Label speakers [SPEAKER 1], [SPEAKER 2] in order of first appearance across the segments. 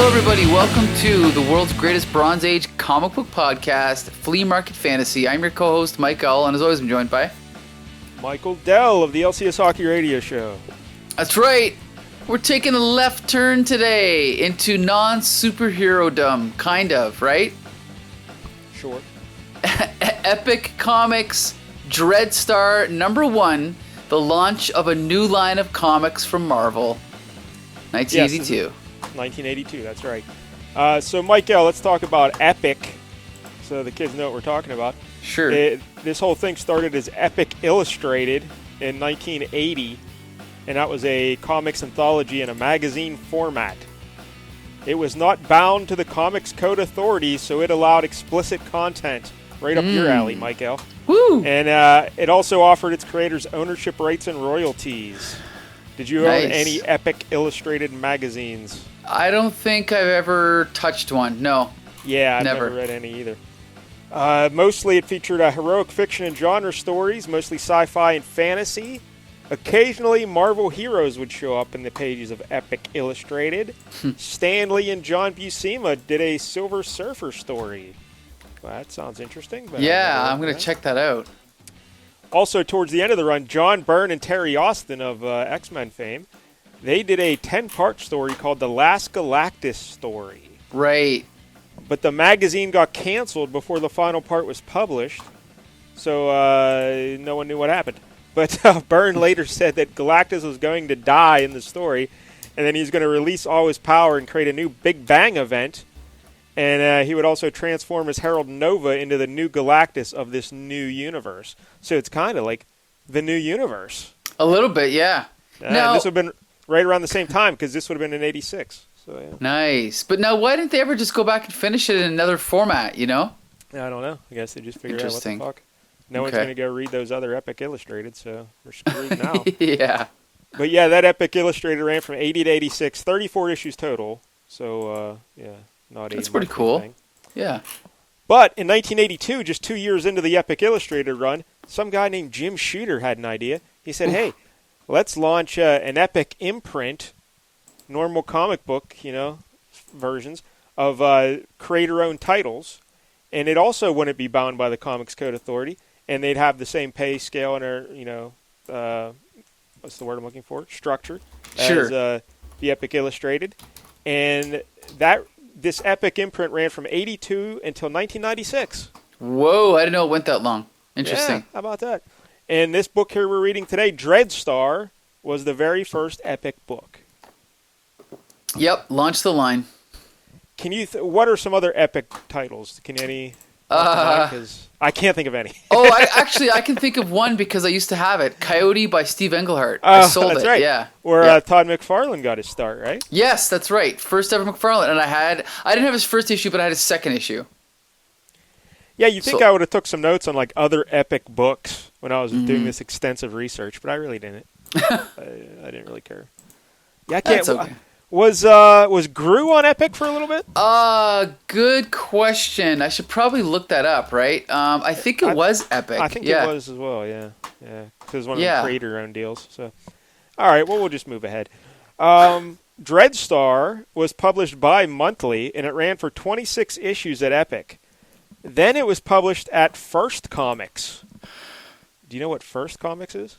[SPEAKER 1] everybody. Welcome to the world's greatest Bronze Age comic book podcast, Flea Market Fantasy. I'm your co-host, Mike L., and as always, I'm joined by...
[SPEAKER 2] Michael Dell of the LCS Hockey Radio Show.
[SPEAKER 1] That's right. We're taking a left turn today into non-superhero-dom, kind of, right?
[SPEAKER 2] Sure.
[SPEAKER 1] Epic Comics Dreadstar #1, the launch of a new line of comics from Marvel. 1982.
[SPEAKER 2] Yes, 1982, that's right. So, Mike L., let's talk about Epic, so the kids know what we're talking about.
[SPEAKER 1] Sure.
[SPEAKER 2] This whole thing started as Epic Illustrated in 1980, and that was a comics anthology in a magazine format. It was not bound to the Comics Code Authority, so it allowed explicit content right up your alley, Mike L.
[SPEAKER 1] Woo!
[SPEAKER 2] And it also offered its creators ownership rights and royalties. Did you own any Epic Illustrated magazines?
[SPEAKER 1] I don't think I've ever touched one, no.
[SPEAKER 2] Yeah, I've never read any either. Mostly it featured heroic fiction and genre stories, mostly sci-fi and fantasy. Occasionally, Marvel heroes would show up in the pages of Epic Illustrated. Stan Lee and John Buscema did a Silver Surfer story. Well, that sounds interesting. But
[SPEAKER 1] yeah, I'm going to check that out.
[SPEAKER 2] Also, towards the end of the run, John Byrne and Terry Austin of X-Men fame, they did a 10-part story called the Last Galactus story.
[SPEAKER 1] Right.
[SPEAKER 2] But the magazine got canceled before the final part was published, so no one knew what happened. But Byrne later said that Galactus was going to die in the story, and then he's going to release all his power and create a new Big Bang event. And he would also transform his Herald Nova into the new Galactus of this new universe. So it's kind of like the new universe.
[SPEAKER 1] A little bit, yeah.
[SPEAKER 2] Now, this would have been right around the same time, because this would have been in 86. So, yeah.
[SPEAKER 1] Nice. But now, why didn't they ever just go back and finish it in another format, you know?
[SPEAKER 2] I don't know. I guess they just figured out what the fuck. No one's
[SPEAKER 1] Okay.
[SPEAKER 2] going to go read those other Epic Illustrated, so we're screwed now.
[SPEAKER 1] Yeah.
[SPEAKER 2] But yeah, that Epic Illustrated ran from 80 to 86, 34 issues total. So, yeah, not a
[SPEAKER 1] That's pretty cool.
[SPEAKER 2] thing.
[SPEAKER 1] Yeah.
[SPEAKER 2] But in 1982, just 2 years into the Epic Illustrated run, some guy named Jim Shooter had an idea. He said, hey, let's launch an Epic imprint, normal comic book, versions of creator-owned titles. And it also wouldn't be bound by the Comics Code Authority. And they'd have the same pay scale and what's the word I'm looking for? Structure.
[SPEAKER 1] Sure.
[SPEAKER 2] As the Epic Illustrated. And this Epic imprint ran from 82 until 1996.
[SPEAKER 1] Whoa, I didn't know it went that long. Interesting.
[SPEAKER 2] Yeah, how about that? And this book here we're reading today, Dreadstar, was the very first Epic book.
[SPEAKER 1] Yep, launch the line.
[SPEAKER 2] Can you? What are some other Epic titles? Can any? Because I can't think of any.
[SPEAKER 1] I can think of one because I used to have it. Coyote by Steve Englehart. I sold
[SPEAKER 2] that's
[SPEAKER 1] it.
[SPEAKER 2] Right.
[SPEAKER 1] Yeah.
[SPEAKER 2] Where Todd McFarlane got his start, right?
[SPEAKER 1] Yes, that's right. First ever McFarlane, and I didn't have his first issue, but I had his second issue.
[SPEAKER 2] Yeah, you think I would have took some notes on like other Epic books when I was doing this extensive research, but I really didn't. I didn't really care. Yeah, I can't.
[SPEAKER 1] That's okay.
[SPEAKER 2] Was Gru on Epic for a little bit?
[SPEAKER 1] Good question. I should probably look that up, right? I think it was Epic.
[SPEAKER 2] I think it was as well, yeah. Yeah, because it was one of the creator-owned deals. So, all right, well, we'll just move ahead. Dreadstar was published bi-monthly, and it ran for 26 issues at Epic. Then it was published at First Comics. Do you know what First Comics is?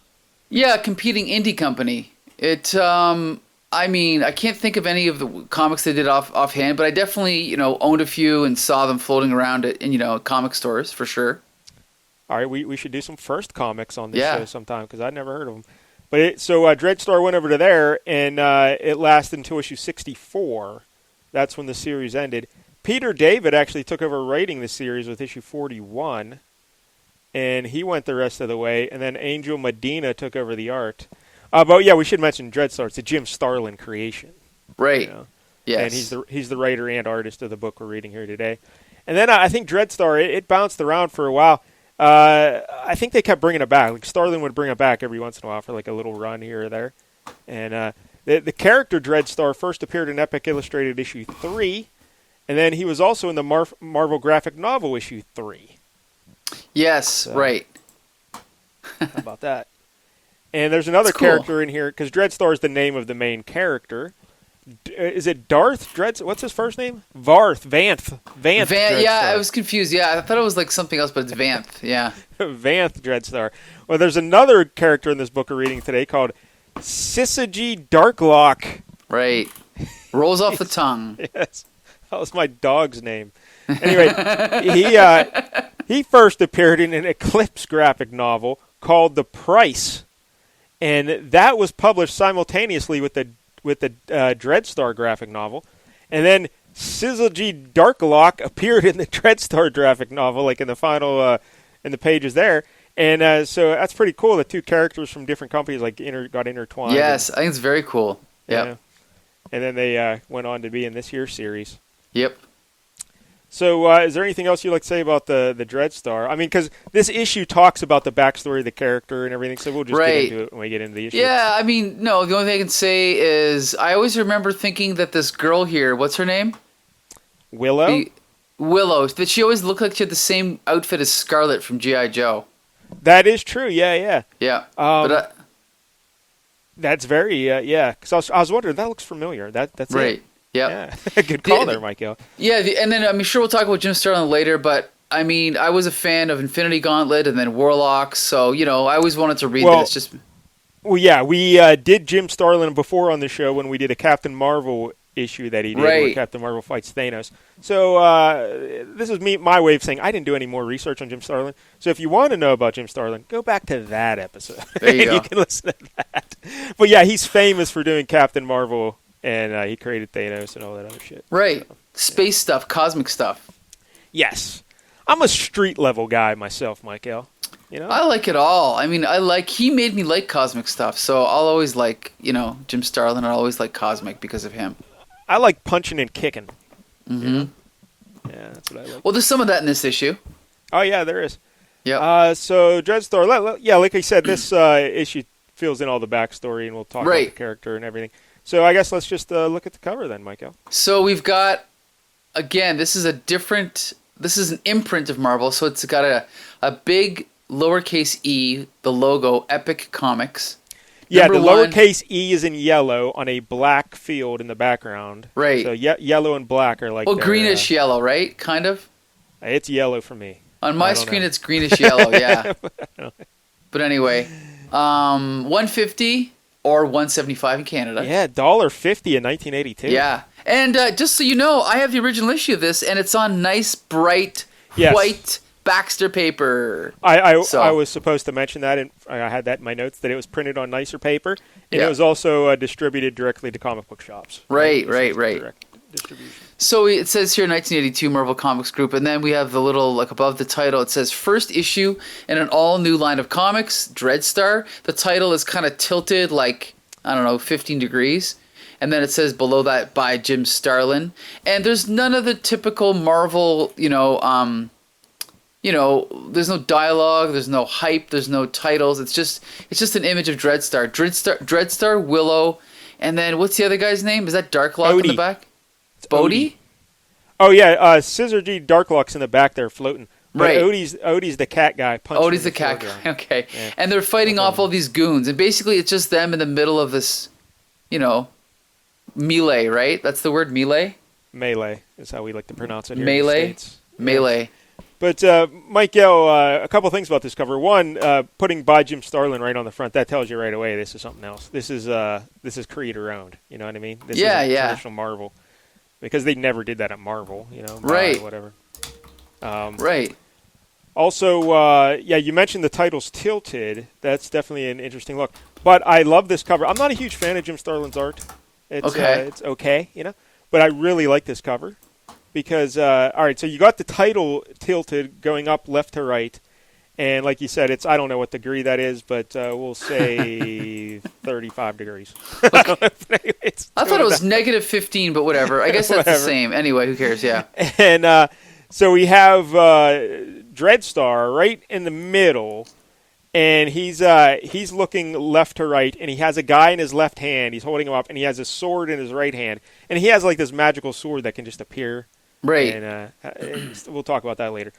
[SPEAKER 1] Yeah, competing indie company. I can't think of any of the comics they did offhand, but I definitely, owned a few and saw them floating around in comic stores for sure.
[SPEAKER 2] All right, we should do some First Comics on this show sometime because I'd never heard of them. But Dreadstar went over to there, and it lasted until issue 64. That's when the series ended. Peter David actually took over writing the series with issue 41, and he went the rest of the way. And then Angel Medina took over the art. But yeah, we should mention Dreadstar. It's a Jim Starlin creation,
[SPEAKER 1] right? Yes,
[SPEAKER 2] and he's the writer and artist of the book we're reading here today. And then I think Dreadstar it bounced around for a while. I think they kept bringing it back. Like Starlin would bring it back every once in a while for like a little run here or there. And the character Dreadstar first appeared in Epic Illustrated issue 3, and then he was also in the Marvel graphic novel issue 3.
[SPEAKER 1] Yes, right.
[SPEAKER 2] How about that? And there's another character in here, because Dreadstar is the name of the main character, Is it Darth Dreadstar? What's his first name? Vanth Dreadstar.
[SPEAKER 1] Yeah, I was confused. Yeah, I thought it was like something else, but it's Vanth. Yeah.
[SPEAKER 2] Vanth Dreadstar. Well, there's another character in this book we're reading today called Syzygy Darklock.
[SPEAKER 1] Right. Rolls off the tongue.
[SPEAKER 2] Yes. That was my dog's name. Anyway, he first appeared in an Eclipse graphic novel called The Price, and that was published simultaneously with the Dreadstar graphic novel. And then Syzygy Darklock appeared in the Dreadstar graphic novel, like in the final in the pages there. And so that's pretty cool. The two characters from different companies got intertwined.
[SPEAKER 1] Yes, I think it's very cool. Yep.
[SPEAKER 2] Yeah. And then they went on to be in this year's series.
[SPEAKER 1] Yep.
[SPEAKER 2] So is there anything else you'd like to say about the Dreadstar? I mean, because this issue talks about the backstory of the character and everything, so we'll just get into it when we get into the issue.
[SPEAKER 1] Yeah, I mean, no, the only thing I can say is I always remember thinking that this girl here, what's her name?
[SPEAKER 2] Willow?
[SPEAKER 1] Willow, that she always looked like she had the same outfit as Scarlet from G.I. Joe.
[SPEAKER 2] That is true, yeah.
[SPEAKER 1] Yeah.
[SPEAKER 2] That's very, yeah. Because I was wondering, that looks familiar. That's
[SPEAKER 1] right.
[SPEAKER 2] It.
[SPEAKER 1] Yep.
[SPEAKER 2] Yeah. Good call there, Michael.
[SPEAKER 1] Yeah, and then, I mean, sure, we'll talk about Jim Starlin later, but, I mean, I was a fan of Infinity Gauntlet and then Warlocks, so, you know, I always wanted to read this.
[SPEAKER 2] Well, yeah, we did Jim Starlin before on the show when we did a Captain Marvel issue that he did where Captain Marvel fights Thanos. So this is my way of saying I didn't do any more research on Jim Starlin. So if you want to know about Jim Starlin, go back to that episode.
[SPEAKER 1] There you go.
[SPEAKER 2] You can listen to that. But yeah, he's famous for doing Captain Marvel, and he created Thanos and all that other shit.
[SPEAKER 1] Right.
[SPEAKER 2] So,
[SPEAKER 1] space stuff, cosmic stuff.
[SPEAKER 2] Yes. I'm a street level guy myself, Michael. You know?
[SPEAKER 1] I like it all. I mean, he made me like cosmic stuff, so I'll always like, you know, Jim Starlin. I'll always like cosmic because of him.
[SPEAKER 2] I like punching and kicking.
[SPEAKER 1] Mm-hmm.
[SPEAKER 2] You know? Yeah, that's what I like.
[SPEAKER 1] Well, there's some of that in this issue.
[SPEAKER 2] Oh, yeah, there is.
[SPEAKER 1] Yeah.
[SPEAKER 2] So, Dreadstar, like I said, this issue fills in all the backstory, and we'll talk about the character and everything. So, I guess let's just look at the cover then, Michael.
[SPEAKER 1] So, we've got, again, this is an imprint of Marvel, so it's got a big lowercase e, the logo, Epic Comics.
[SPEAKER 2] Yeah, the lowercase e is in yellow on a black field in the background.
[SPEAKER 1] Right.
[SPEAKER 2] So yellow and black are like...
[SPEAKER 1] Well, greenish yellow, right? Kind of?
[SPEAKER 2] It's yellow for me.
[SPEAKER 1] On my screen, it's greenish yellow, yeah. But anyway, $150 or $175 in Canada.
[SPEAKER 2] Yeah, $1.50 in 1982.
[SPEAKER 1] Yeah. And just so you know, I have the original issue of this, and it's on nice, bright, white Baxter paper.
[SPEAKER 2] I was supposed to mention that, and I had that in my notes, that it was printed on nicer paper, and it was also distributed directly to comic book shops.
[SPEAKER 1] Right.
[SPEAKER 2] Direct distribution.
[SPEAKER 1] So it says here 1982 Marvel Comics Group, and then we have the little, like above the title, it says first issue in an all-new line of comics, Dreadstar. The title is kind of tilted like, I don't know, 15 degrees. And then it says below that by Jim Starlin. And there's none of the typical Marvel, there's no dialogue, there's no hype, there's no titles. It's just an image of Dreadstar, Willow, and then what's the other guy's name? Is that Darklock
[SPEAKER 2] Oedi.
[SPEAKER 1] in the back?
[SPEAKER 2] It's
[SPEAKER 1] Oedi?
[SPEAKER 2] Oh yeah, Syzygy Darklock's in the back there floating. But
[SPEAKER 1] right.
[SPEAKER 2] Oedi's the cat guy.
[SPEAKER 1] Oedi's the cat guy. Okay. Yeah. And they're fighting off all these goons, and basically it's just them in the middle of this, melee, right? That's the word, melee?
[SPEAKER 2] Melee is how we like to pronounce it here
[SPEAKER 1] melee?
[SPEAKER 2] in the States.
[SPEAKER 1] Melee.
[SPEAKER 2] But, Michael, a couple things about this cover. One, putting by Jim Starlin right on the front, that tells you right away this is something else. This is creator-owned, you know what I mean? This isn't traditional Marvel. Because they never did that at Marvel,
[SPEAKER 1] right.
[SPEAKER 2] Whatever.
[SPEAKER 1] Right.
[SPEAKER 2] Also, you mentioned the title's tilted. That's definitely an interesting look. But I love this cover. I'm not a huge fan of Jim Starlin's art. It's okay, But I really like this cover. Because, all right, so you got the title tilted going up left to right. And like you said, I don't know what degree that is, but we'll say 35 degrees.
[SPEAKER 1] Okay. I thought it was negative 15, but whatever. I guess that's the same. Anyway, who cares? Yeah.
[SPEAKER 2] And so we have Dreadstar right in the middle, and he's looking left to right, and he has a guy in his left hand. He's holding him up, and he has a sword in his right hand. And he has like this magical sword that can just appear.
[SPEAKER 1] Right.
[SPEAKER 2] And we'll talk about that later.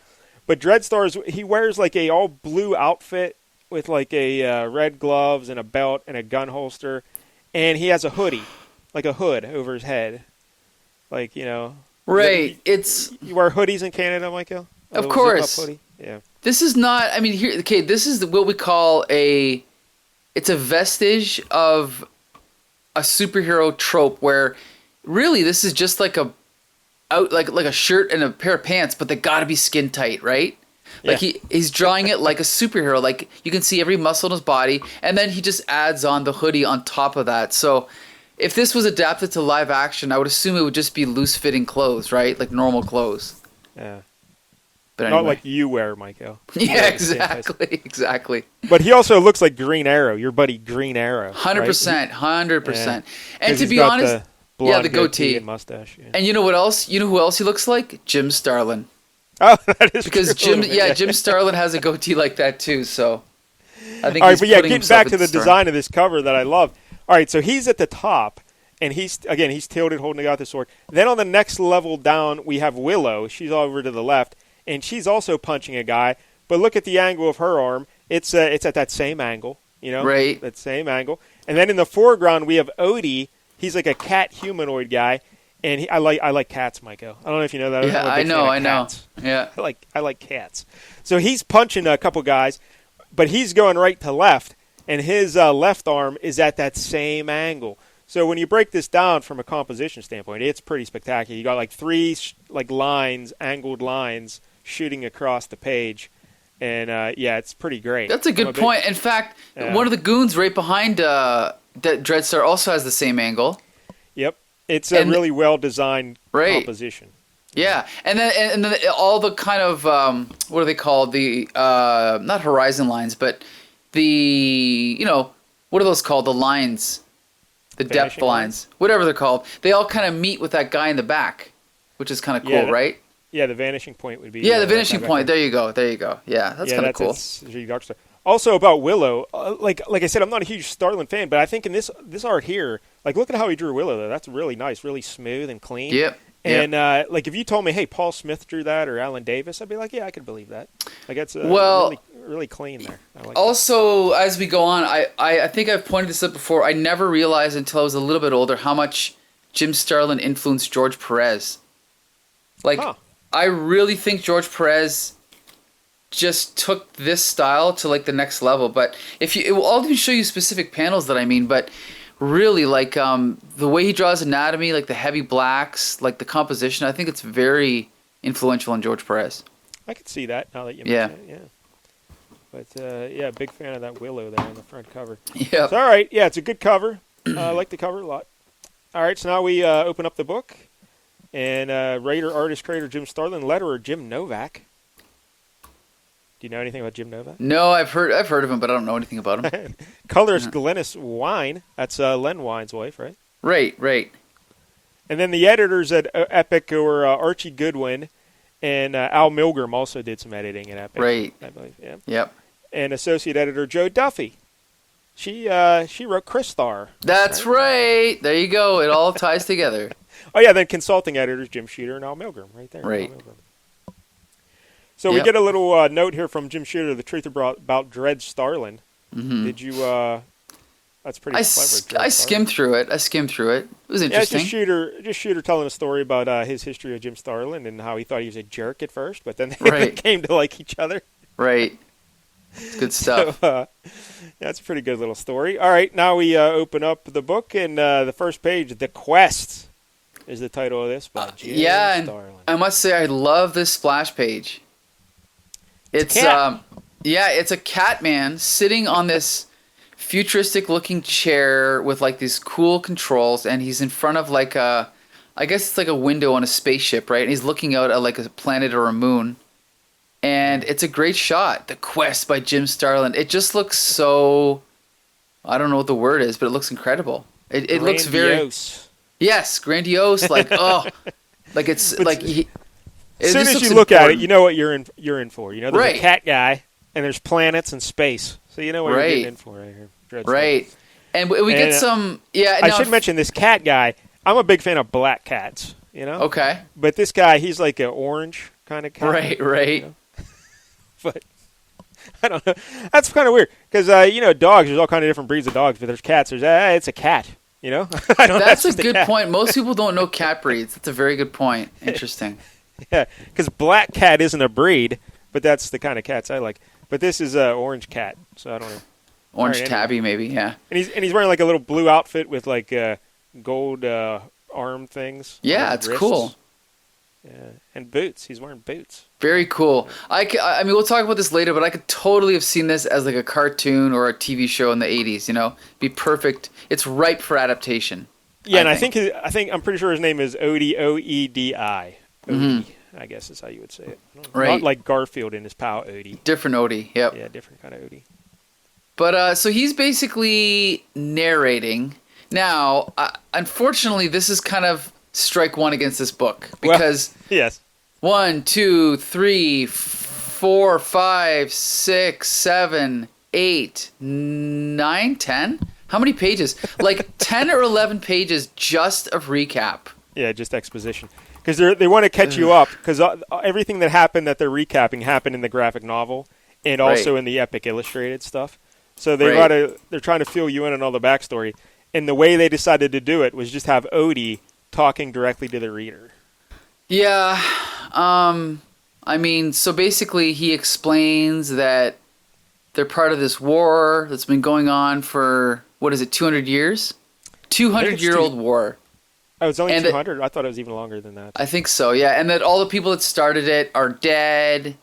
[SPEAKER 2] But Dreadstar, he wears like a all blue outfit with like a red gloves and a belt and a gun holster, and he has a hoodie. like a hood over his head, like
[SPEAKER 1] Right.
[SPEAKER 2] You wear hoodies in Canada, Michael?
[SPEAKER 1] Of course.
[SPEAKER 2] Zip-up hoodie? Yeah.
[SPEAKER 1] This is not. I mean, here. Okay, this is what we call a. It's a vestige of a superhero trope where, really, this is just like a shirt and a pair of pants, but they gotta be skin tight, right? Like he's drawing it like a superhero. Like you can see every muscle in his body, and then he just adds on the hoodie on top of that. So if this was adapted to live action, I would assume it would just be loose fitting clothes, right? Like normal clothes.
[SPEAKER 2] Yeah.
[SPEAKER 1] But anyway.
[SPEAKER 2] Not like you wear, Michael.
[SPEAKER 1] Yeah, exactly.
[SPEAKER 2] But he also looks like Green Arrow, your buddy Green Arrow.
[SPEAKER 1] 100%, 100%.
[SPEAKER 2] Yeah.
[SPEAKER 1] And to be honest,
[SPEAKER 2] the
[SPEAKER 1] goatee
[SPEAKER 2] and mustache. Yeah.
[SPEAKER 1] And you know what else? You know who else he looks like? Jim Starlin.
[SPEAKER 2] Oh, that is
[SPEAKER 1] because
[SPEAKER 2] true.
[SPEAKER 1] Jim Starlin has a goatee like that too. So I think.
[SPEAKER 2] All right, but getting back to the design of this cover that I love. All right, so he's at the top, and he's tilted, holding out the sword. Then on the next level down, we have Willow. She's over to the left, and she's also punching a guy. But look at the angle of her arm. It's at that same angle,
[SPEAKER 1] right?
[SPEAKER 2] That same angle. And then in the foreground, we have Oedi. He's like a cat humanoid guy. And I like cats, Michael. I don't know if you know that.
[SPEAKER 1] Yeah, I know. Yeah,
[SPEAKER 2] I like cats. So he's punching a couple guys, but he's going right to left, and his left arm is at that same angle. So when you break this down from a composition standpoint, it's pretty spectacular. You got like three lines, angled lines, shooting across the page, and it's pretty great.
[SPEAKER 1] That's a good point. In fact, one of the goons right behind that Dreadstar also has the same angle.
[SPEAKER 2] Yep. It's a really well-designed composition.
[SPEAKER 1] Yeah, and then all the kind of what are they called? The not horizon lines, but the what are those called? The lines, the depth lines, whatever they're called. They all kind of meet with that guy in the back, which is kind of cool, right?
[SPEAKER 2] Yeah, the vanishing point would be.
[SPEAKER 1] Yeah, the vanishing point. There you go. Yeah, that's kind of cool.
[SPEAKER 2] Syzygy Darklock. Also about Willow, like I said, I'm not a huge Starlin fan, but I think in this art here, like look at how he drew Willow though. That's really nice, really smooth and clean.
[SPEAKER 1] Yep.
[SPEAKER 2] And like if you told me, hey, Paul Smith drew that or Alan Davis, I'd be like, yeah, I could believe that. Like it's really, really clean there. I like
[SPEAKER 1] also, as we go on, I think I've pointed this out before. I never realized until I was a little bit older how much Jim Starlin influenced George Perez. Like I really think George Perez just took this style to like the next level. But I'll even show you specific panels that I mean, but really like the way he draws anatomy, like the heavy blacks, like the composition, I think it's very influential on George Perez.
[SPEAKER 2] I could see that now that you mention it, yeah. But big fan of that Willow there on the front cover.
[SPEAKER 1] Yeah.
[SPEAKER 2] So, all right, it's a good cover. I like the cover a lot. All right, so now we open up the book, and writer, artist, creator Jim Starlin, letterer Jim Novak. Do you know anything about Jim Novak?
[SPEAKER 1] No, I've heard of him, but I don't know anything about him.
[SPEAKER 2] Colorist Glennis Wine. That's Len Wine's wife, right?
[SPEAKER 1] Right.
[SPEAKER 2] And then the editors at Epic were Archie Goodwin, and Al Milgrom also did some editing at Epic.
[SPEAKER 1] Right.
[SPEAKER 2] I believe. Yeah.
[SPEAKER 1] Yep.
[SPEAKER 2] And associate editor Joe Duffy. She wrote Crystar.
[SPEAKER 1] That's right. There you go. It all ties together.
[SPEAKER 2] Oh yeah. Then consulting editors Jim Shooter and Al Milgrom, right there.
[SPEAKER 1] Right.
[SPEAKER 2] So we get a little note here from Jim Shooter, the truth about Dread Starlin. Mm-hmm. Did you? That's pretty clever.
[SPEAKER 1] I skimmed through it. It was interesting.
[SPEAKER 2] Yeah, just Shooter telling a story about his history of Jim Starlin and how he thought he was a jerk at first, but then they came to like each other.
[SPEAKER 1] Right. It's good stuff.
[SPEAKER 2] So, that's a pretty good little story. All right, now we open up the book, and the first page, The Quest, is the title of this by Jim Starlin.
[SPEAKER 1] I must say I love this splash page. It's it's a cat man sitting on this futuristic looking chair with like these cool controls, and he's in front of like I guess it's like a window on a spaceship, right? And he's looking out at like a planet or a moon. And it's a great shot. The Quest by Jim Starlin. It just looks so, I don't know what the word is, but it looks incredible. It looks very grandiose. Like like it's
[SPEAKER 2] but
[SPEAKER 1] like
[SPEAKER 2] as soon as you look at it, you know what you're in for. You know, there's a cat guy, and there's planets and space, so you know what you're getting in for right here. Dreadstar.
[SPEAKER 1] Right, and we get some. Yeah,
[SPEAKER 2] I should mention this cat guy. I'm a big fan of black cats. You know.
[SPEAKER 1] Okay.
[SPEAKER 2] But this guy, he's like an orange kind of cat.
[SPEAKER 1] Right.
[SPEAKER 2] You know? But I don't know. That's kind of weird because dogs. There's all kind of different breeds of dogs, but there's cats. There's it's a cat. You know, I don't.
[SPEAKER 1] That's a
[SPEAKER 2] just
[SPEAKER 1] good
[SPEAKER 2] cat.
[SPEAKER 1] point. Most people don't know cat breeds. That's a very good point. Interesting.
[SPEAKER 2] Yeah, because black cat isn't a breed, but that's the kind of cats I like. But this is orange cat, so I don't know.
[SPEAKER 1] Orange
[SPEAKER 2] All right,
[SPEAKER 1] tabby, maybe. Yeah.
[SPEAKER 2] And he's wearing like a little blue outfit with like gold arm things.
[SPEAKER 1] Yeah,
[SPEAKER 2] on
[SPEAKER 1] it's
[SPEAKER 2] his wrists.
[SPEAKER 1] cool.
[SPEAKER 2] Yeah, and boots. He's wearing boots.
[SPEAKER 1] Very cool. I mean, we'll talk about this later, but I could totally have seen this as like a cartoon or a TV show in the 80s, you know? Be perfect. It's ripe for adaptation.
[SPEAKER 2] Yeah, and I think I'm pretty sure his name is Oedi, Oedi. Oedi, I guess is how you would say it.
[SPEAKER 1] Right.
[SPEAKER 2] Not like Garfield and his pal Oedi.
[SPEAKER 1] Different Oedi, yep.
[SPEAKER 2] Yeah, different kind of Oedi.
[SPEAKER 1] But, so he's basically narrating. Now, unfortunately, this is kind of strike one against this book. Because
[SPEAKER 2] Well, yes.
[SPEAKER 1] 1, 2, 3, 4, 5, 6, 7, 8, 9, 10? How many pages? Like 10 or 11 pages just of recap.
[SPEAKER 2] Yeah, just exposition. Because they want to catch you up, because everything that happened that they're recapping happened in the graphic novel and also in the Epic Illustrated stuff. So they're trying to fill you in on all the backstory. And the way they decided to do it was just have Oedi talking directly to the reader.
[SPEAKER 1] Yeah. I mean, so basically he explains that they're part of this war that's been going on for, what is it, 200 years? 200-year-old war.
[SPEAKER 2] Oh, it's only
[SPEAKER 1] And
[SPEAKER 2] 200? I thought it was even longer than that.
[SPEAKER 1] I think so, yeah. And that all the people that started it are dead.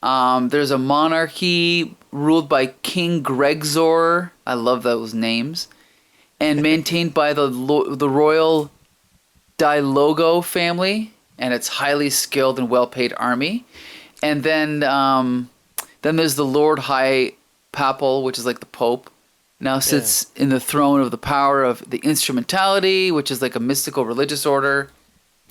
[SPEAKER 1] There's a monarchy ruled by King Gregzor. I love those names. And maintained by the royal Dilogo family and its highly skilled and well-paid army. And then there's the Lord High Papal, which is like the Pope. Now sits in the throne of the power of the Instrumentality, which is like a mystical religious order.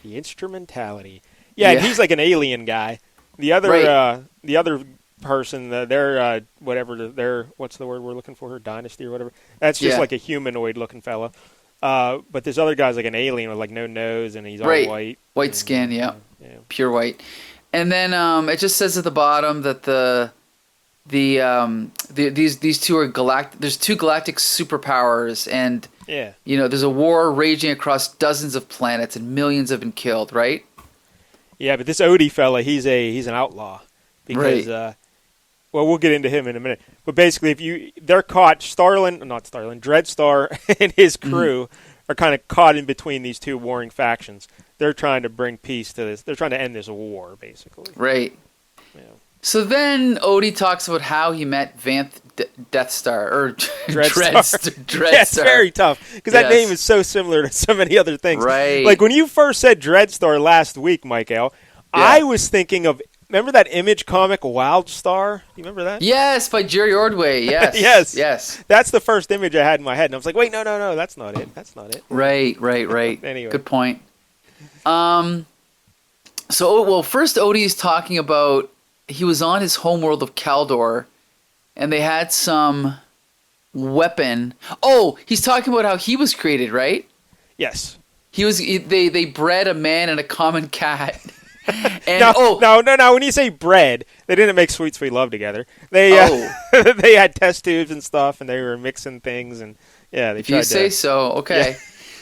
[SPEAKER 2] The Instrumentality. Yeah, and he's like an alien guy. The other person, their what's the word we're looking for? Her dynasty or whatever. That's just like a humanoid-looking fella. But this other guy's like an alien with like no nose, and he's all white.
[SPEAKER 1] White skin, yeah. Pure white. And then it just says at the bottom that these two are there's two galactic superpowers, and there's a war raging across dozens of planets, and millions have been killed, right?
[SPEAKER 2] Yeah, but this Oedi fella, he's an outlaw because well, we'll get into him in a minute. But basically, they're caught, Dreadstar and his crew are kind of caught in between these two warring factions. They're trying to bring peace to this. They're trying to end this war, basically.
[SPEAKER 1] Right.
[SPEAKER 2] Yeah.
[SPEAKER 1] So then Oedi talks about how he met Vanth Deathstar, or Dreadstar.
[SPEAKER 2] Yeah, it's very tough, because that name is so similar to so many other things.
[SPEAKER 1] Right.
[SPEAKER 2] Like, when you first said Dreadstar last week, Michael, I was thinking of, remember that Image comic, Wildstar? You remember that?
[SPEAKER 1] Yes, by Jerry Ordway, yes. Yes.
[SPEAKER 2] That's the first image I had in my head, and I was like, wait, no, that's not it. That's not it.
[SPEAKER 1] Right.
[SPEAKER 2] Anyway.
[SPEAKER 1] Good point. First Oedi is talking about he was on his homeworld of Kaldor, and they had some weapon. Oh, he's talking about how he was created, right?
[SPEAKER 2] Yes.
[SPEAKER 1] They bred a man and a common cat. And
[SPEAKER 2] no. When you say bred, they didn't make sweet love together. They they had test tubes and stuff, and they were mixing things, and they.
[SPEAKER 1] If you say so, okay. Yeah.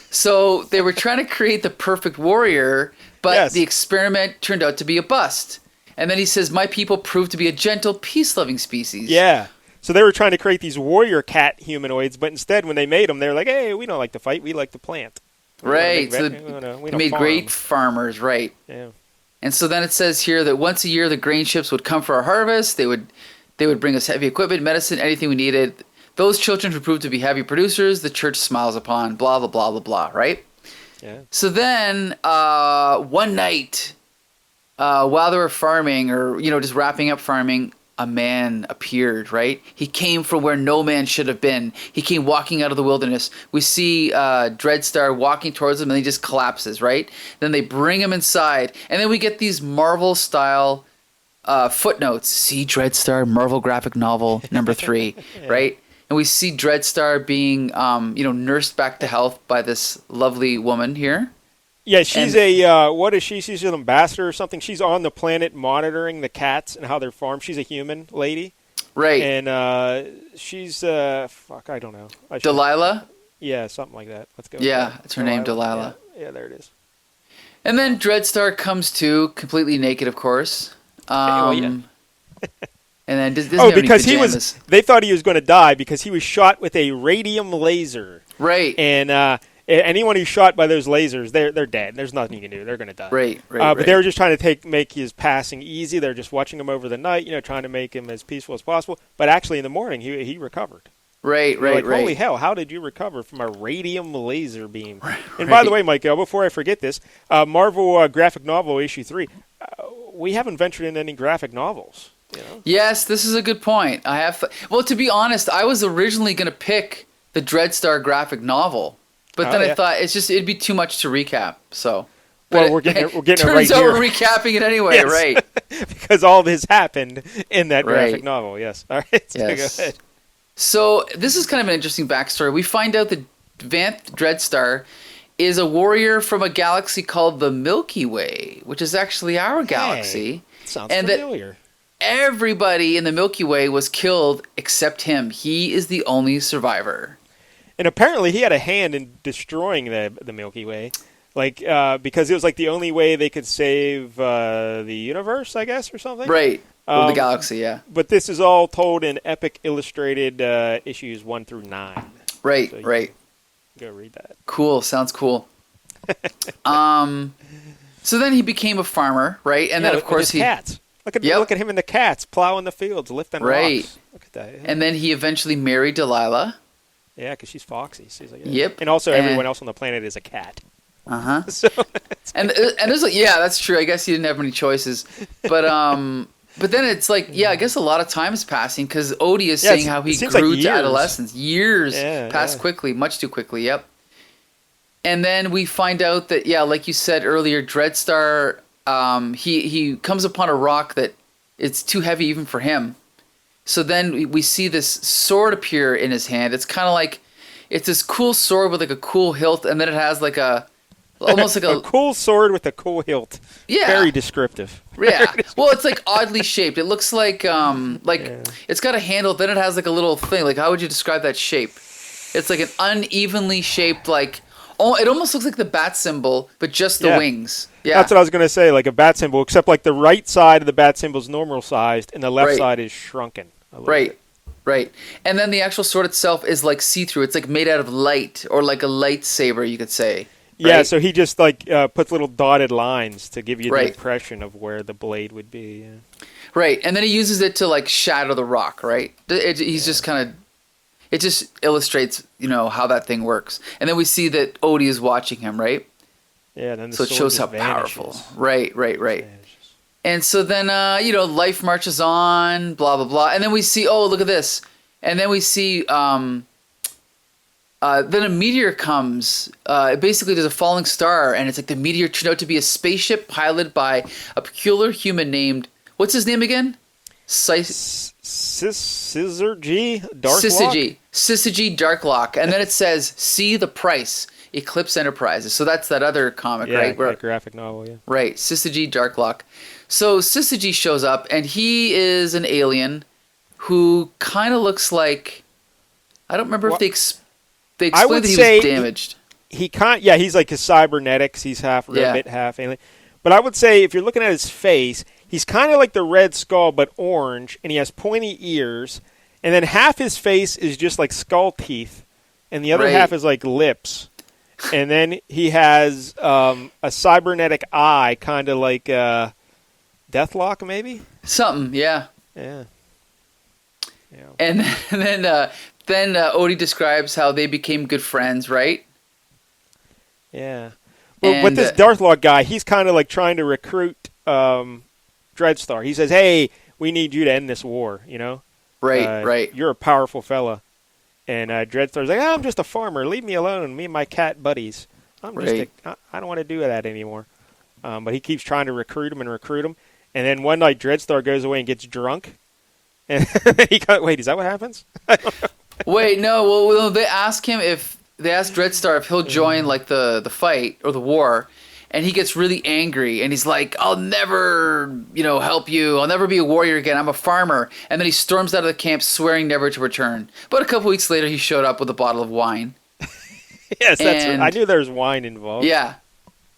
[SPEAKER 1] So they were trying to create the perfect warrior, but the experiment turned out to be a bust. And then he says, "My people proved to be a gentle, peace-loving species."
[SPEAKER 2] Yeah. So they were trying to create these warrior cat humanoids, but instead, when they made them, they were like, "Hey, we don't like to fight. We like to plant."
[SPEAKER 1] Right. So they made great farmers, right?
[SPEAKER 2] Yeah.
[SPEAKER 1] And so then it says here that once a year the grain ships would come for our harvest. They would bring us heavy equipment, medicine, anything we needed. Those children who proved to be heavy producers, the church smiles upon. Blah blah blah blah blah. Right.
[SPEAKER 2] Yeah.
[SPEAKER 1] So then one night, while they were farming, or just wrapping up farming, a man appeared. Right. He came from where no man should have been. He came walking out of the wilderness. We see Dreadstar walking towards him, and he just collapses. Right. Then they bring him inside, and then we get these Marvel-style footnotes. See Dreadstar, Marvel graphic novel number 3. Right. And we see Dreadstar being, nursed back to health by this lovely woman here.
[SPEAKER 2] Yeah, she's what is she? She's an ambassador or something. She's on the planet monitoring the cats and how they're farmed. She's a human lady.
[SPEAKER 1] Right.
[SPEAKER 2] And she's, I don't know.
[SPEAKER 1] Delilah?
[SPEAKER 2] Yeah, something like that. Let's go with
[SPEAKER 1] Yeah,
[SPEAKER 2] that.
[SPEAKER 1] it's her name, Delilah.
[SPEAKER 2] Yeah, there it is.
[SPEAKER 1] And then Dreadstar comes to, completely naked, of course.
[SPEAKER 2] Well, yeah.
[SPEAKER 1] And then doesn't have any
[SPEAKER 2] because
[SPEAKER 1] pajamas.
[SPEAKER 2] they thought he was going to die because he was shot with a radium laser.
[SPEAKER 1] Right.
[SPEAKER 2] And anyone who's shot by those lasers, they're dead. There's nothing you can do. They're going to die.
[SPEAKER 1] Right.
[SPEAKER 2] But they were just trying to make his passing easy. They're just watching him over the night, trying to make him as peaceful as possible. But actually, in the morning, he recovered.
[SPEAKER 1] Right.
[SPEAKER 2] Holy hell, how did you recover from a radium laser beam? And by the way, Mike, before I forget this, Marvel graphic novel issue 3, we haven't ventured into any graphic novels.
[SPEAKER 1] Yes, this is a good point. Well, to be honest, I was originally going to pick the Dreadstar graphic novel, but then I thought it'd be too much to recap. So,
[SPEAKER 2] well, we're getting it right here.
[SPEAKER 1] Turns out we're recapping it anyway,
[SPEAKER 2] yes.
[SPEAKER 1] Right?
[SPEAKER 2] Because all this happened in that graphic novel. Yes. All right. So
[SPEAKER 1] yes.
[SPEAKER 2] go ahead.
[SPEAKER 1] So this is kind of an interesting backstory. We find out that Vanth Dreadstar is a warrior from a galaxy called the Milky Way, which is actually our galaxy.
[SPEAKER 2] Sounds familiar.
[SPEAKER 1] That everybody in the Milky Way was killed except him. He is the only survivor.
[SPEAKER 2] And apparently he had a hand in destroying the Milky Way, because it was the only way they could save the universe, I guess, or something.
[SPEAKER 1] Right. The galaxy, yeah.
[SPEAKER 2] But this is all told in Epic Illustrated issues 1 through 9.
[SPEAKER 1] Right,
[SPEAKER 2] so
[SPEAKER 1] right.
[SPEAKER 2] Go read that.
[SPEAKER 1] Cool, sounds cool. So then he became a farmer, right? And then of course
[SPEAKER 2] cats. Look at him and the cats plowing the fields, lifting rocks. Look at that. Yeah.
[SPEAKER 1] And then he eventually married Delilah.
[SPEAKER 2] Yeah, because she's foxy. She's
[SPEAKER 1] Yep.
[SPEAKER 2] And also everyone else on the planet is a cat.
[SPEAKER 1] Uh-huh.
[SPEAKER 2] So
[SPEAKER 1] and there's that's true. I guess he didn't have many choices. But then it's I guess a lot of time is passing because Oedi is saying how he grew to adolescence. Years passed quickly, much too quickly, yep. And then we find out that, like you said earlier, Dreadstar, he comes upon a rock that it's too heavy even for him. So then we see this sword appear in his hand. It's kind of it's this cool sword with a cool hilt, and then it has almost like
[SPEAKER 2] a cool sword with a cool hilt. Yeah. Very descriptive.
[SPEAKER 1] Yeah. Well, it's oddly shaped. It looks it's got a handle, then it has a little thing. How would you describe that shape? It's an unevenly shaped, it almost looks like the bat symbol, but just the wings. Yeah.
[SPEAKER 2] That's what I was going to say, like a bat symbol, except the right side of the bat symbol is normal sized and the left side is shrunken.
[SPEAKER 1] Right. Right. And then the actual sword itself is see-through. It's made out of light, or like a lightsaber, you could say. Right?
[SPEAKER 2] Yeah, so he just puts little dotted lines to give you the impression of where the blade would be. Yeah.
[SPEAKER 1] Right, and then he uses it to shadow the rock. Right, he's just kind of. It just illustrates, how that thing works, and then we see that Oedi is watching him. Right.
[SPEAKER 2] Yeah. Then
[SPEAKER 1] so it shows how powerful. Right. And so then life marches on. Blah blah blah, and then we see. Oh, look at this, and then we see. Then a meteor comes. Basically, there's a falling star, and it's the meteor turned out to be a spaceship piloted by a peculiar human named... What's his name again?
[SPEAKER 2] Syzygy Darklock?
[SPEAKER 1] Syzygy Darklock. And then it says, see the price, Eclipse Enterprises. So that's that other comic, right?
[SPEAKER 2] Yeah, graphic novel, yeah.
[SPEAKER 1] Right, Syzygy Darklock. So Syzygy shows up, and he is an alien who kind of looks like... I don't remember if they explained that he was damaged.
[SPEAKER 2] He's like his cybernetics. He's half rabbit, half alien. But I would say if you're looking at his face, he's kind of like the Red Skull, but orange, and he has pointy ears. And then half his face is just like skull teeth, and the other half is like lips. And then he has a cybernetic eye, kind of like Deathlock, maybe?
[SPEAKER 1] Something, yeah.
[SPEAKER 2] Yeah.
[SPEAKER 1] And then Oedi describes how they became good friends, right?
[SPEAKER 2] Yeah. Well, but this Darklock guy, he's kind of trying to recruit Dreadstar. He says, hey, we need you to end this war,
[SPEAKER 1] Right.
[SPEAKER 2] You're a powerful fella. And Dreadstar's like, I'm just a farmer. Leave me alone, me and my cat buddies. I don't want to do that anymore. But he keeps trying to recruit him. And then one night, Dreadstar goes away and gets drunk. And wait, is that what happens?
[SPEAKER 1] Wait, no. Well, they ask Dreadstar if he'll join the fight or the war, and he gets really angry and he's like, "I'll never, help you. I'll never be a warrior again. I'm a farmer." And then he storms out of the camp, swearing never to return. But a couple weeks later, he showed up with a bottle of wine.
[SPEAKER 2] Yes, that's.
[SPEAKER 1] And
[SPEAKER 2] I knew there was wine involved.
[SPEAKER 1] yeah.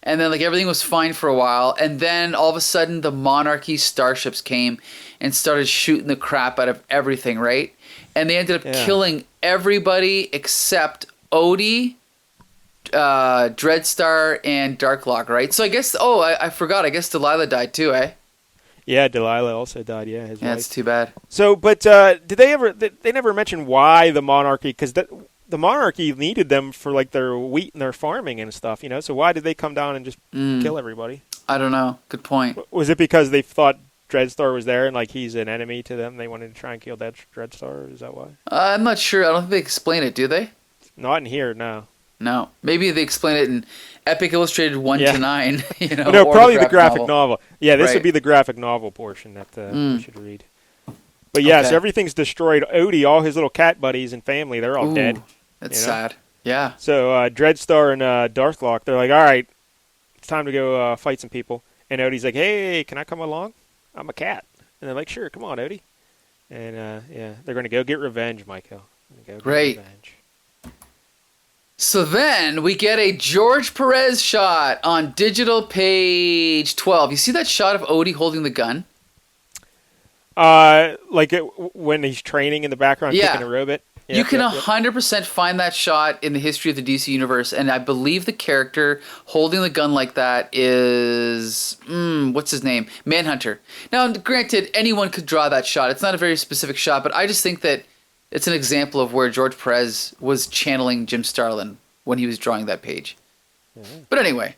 [SPEAKER 1] And then like everything was fine for a while, and then all of a sudden the Monarchy starships came and started shooting the crap out of everything, right? And they ended up killing everybody except Oedi, Dreadstar, and Darklock, right? So I guess I forgot. I guess Delilah died too, eh?
[SPEAKER 2] Yeah, Delilah also died. Yeah, his wife.
[SPEAKER 1] That's too bad.
[SPEAKER 2] So, but did they ever? They never mention why the Monarchy? Because the Monarchy needed them for like their wheat and their farming and stuff, you know. So why did they come down and just kill everybody?
[SPEAKER 1] I don't know. Good point.
[SPEAKER 2] Was it because they thought Dreadstar was there and like he's an enemy to them? They wanted to try and kill that Dreadstar. Is that why?
[SPEAKER 1] I'm not sure. I don't think they explain it. Do they?
[SPEAKER 2] Not in here, no.
[SPEAKER 1] No. Maybe they explain it in Epic Illustrated 1 to 9. You know,
[SPEAKER 2] no,
[SPEAKER 1] or
[SPEAKER 2] probably the graphic novel. Yeah, this
[SPEAKER 1] Right.
[SPEAKER 2] would be the graphic novel portion that we should read. But yeah, so everything's destroyed. Oedi, all his little cat buddies and family, they're all dead.
[SPEAKER 1] That's sad. Yeah.
[SPEAKER 2] So Dreadstar and Darklock, they're like, all right, it's time to go fight some people. And Odie's like, hey, can I come along? I'm a cat. And they're like, sure, come on, Oedi. And they're going to go get revenge, Michael.
[SPEAKER 1] Great. Revenge. So then we get a George Perez shot on digital page 12. You see that shot of Oedi holding the gun?
[SPEAKER 2] When he's training in the background, kicking a robot.
[SPEAKER 1] You can 100% find that shot in the history of the DC Universe, and I believe the character holding the gun like that is, what's his name? Manhunter. Now, granted, anyone could draw that shot. It's not a very specific shot, but I just think that it's an example of where George Perez was channeling Jim Starlin when he was drawing that page. Mm-hmm. But anyway,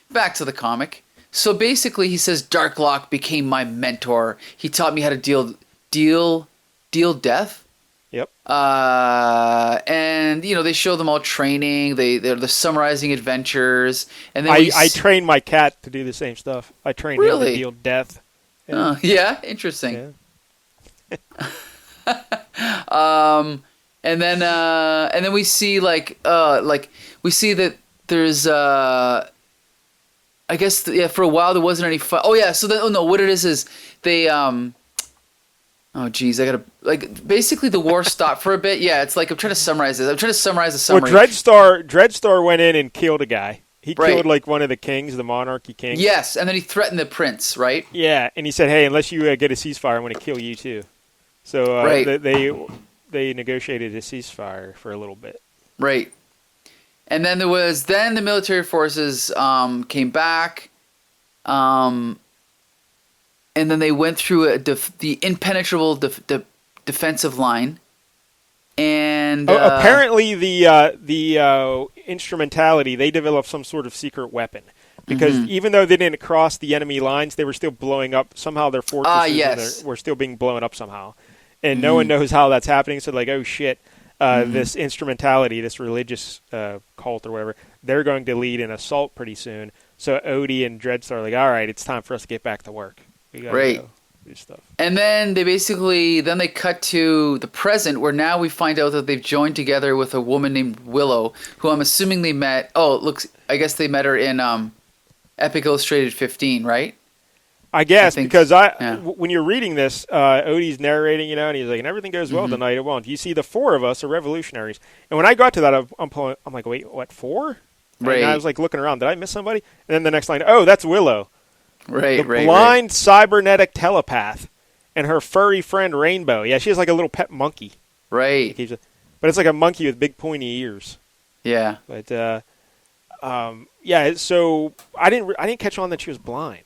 [SPEAKER 1] back to the comic. So basically, he says, Darklock became my mentor. He taught me how to deal death.
[SPEAKER 2] Yep.
[SPEAKER 1] And they show them all training. They're summarizing adventures. And then
[SPEAKER 2] I trained my cat to do the same stuff. I trained him to deal death.
[SPEAKER 1] Yeah. Interesting.
[SPEAKER 2] Yeah.
[SPEAKER 1] And then we see we see that there's I guess for a while there wasn't any fight. Oh yeah, so what it is they oh geez, I gotta basically the war stopped for a bit. Yeah, it's like I'm trying to summarize this. I'm trying to summarize the summary.
[SPEAKER 2] Well, Dreadstar went in and killed a guy. He killed one of the kings, the Monarchy king.
[SPEAKER 1] Yes, and then he threatened the prince, right?
[SPEAKER 2] Yeah, and he said, "Hey, unless you get a ceasefire, I'm going to kill you too." So they negotiated a ceasefire for a little bit. Right.
[SPEAKER 1] And then the military forces came back, and then they went through the impenetrable defensive line, and
[SPEAKER 2] apparently the instrumentality, they developed some sort of secret weapon because even though they didn't cross the enemy lines, they were still blowing up somehow. Their fortresses were still being blown up somehow, and no one knows how that's happening. So oh shit. This instrumentality, this religious cult or whatever, they're going to lead an assault pretty soon. So Oedi and Dreadstar are like, all right, it's time for us to get back to work. We got to go do stuff. And then
[SPEAKER 1] they cut to the present, where now we find out that they've joined together with a woman named Willow, who I'm assuming they met. I guess they met her in Epic Illustrated 15, right?
[SPEAKER 2] I guess, because when you're reading this, Odie's narrating, and he's like, and everything goes well tonight, it won't. You see, the four of us are revolutionaries. And when I got to that, I'm like, wait, what, four? Right. And I was like looking around, did I miss somebody? And then the next line, that's Willow.
[SPEAKER 1] Right,
[SPEAKER 2] the blind cybernetic telepath and her furry friend Rainbow. Yeah, she has like a little pet monkey.
[SPEAKER 1] Right.
[SPEAKER 2] But it's like a monkey with big pointy ears.
[SPEAKER 1] Yeah.
[SPEAKER 2] But, so I didn't catch on that she was blind.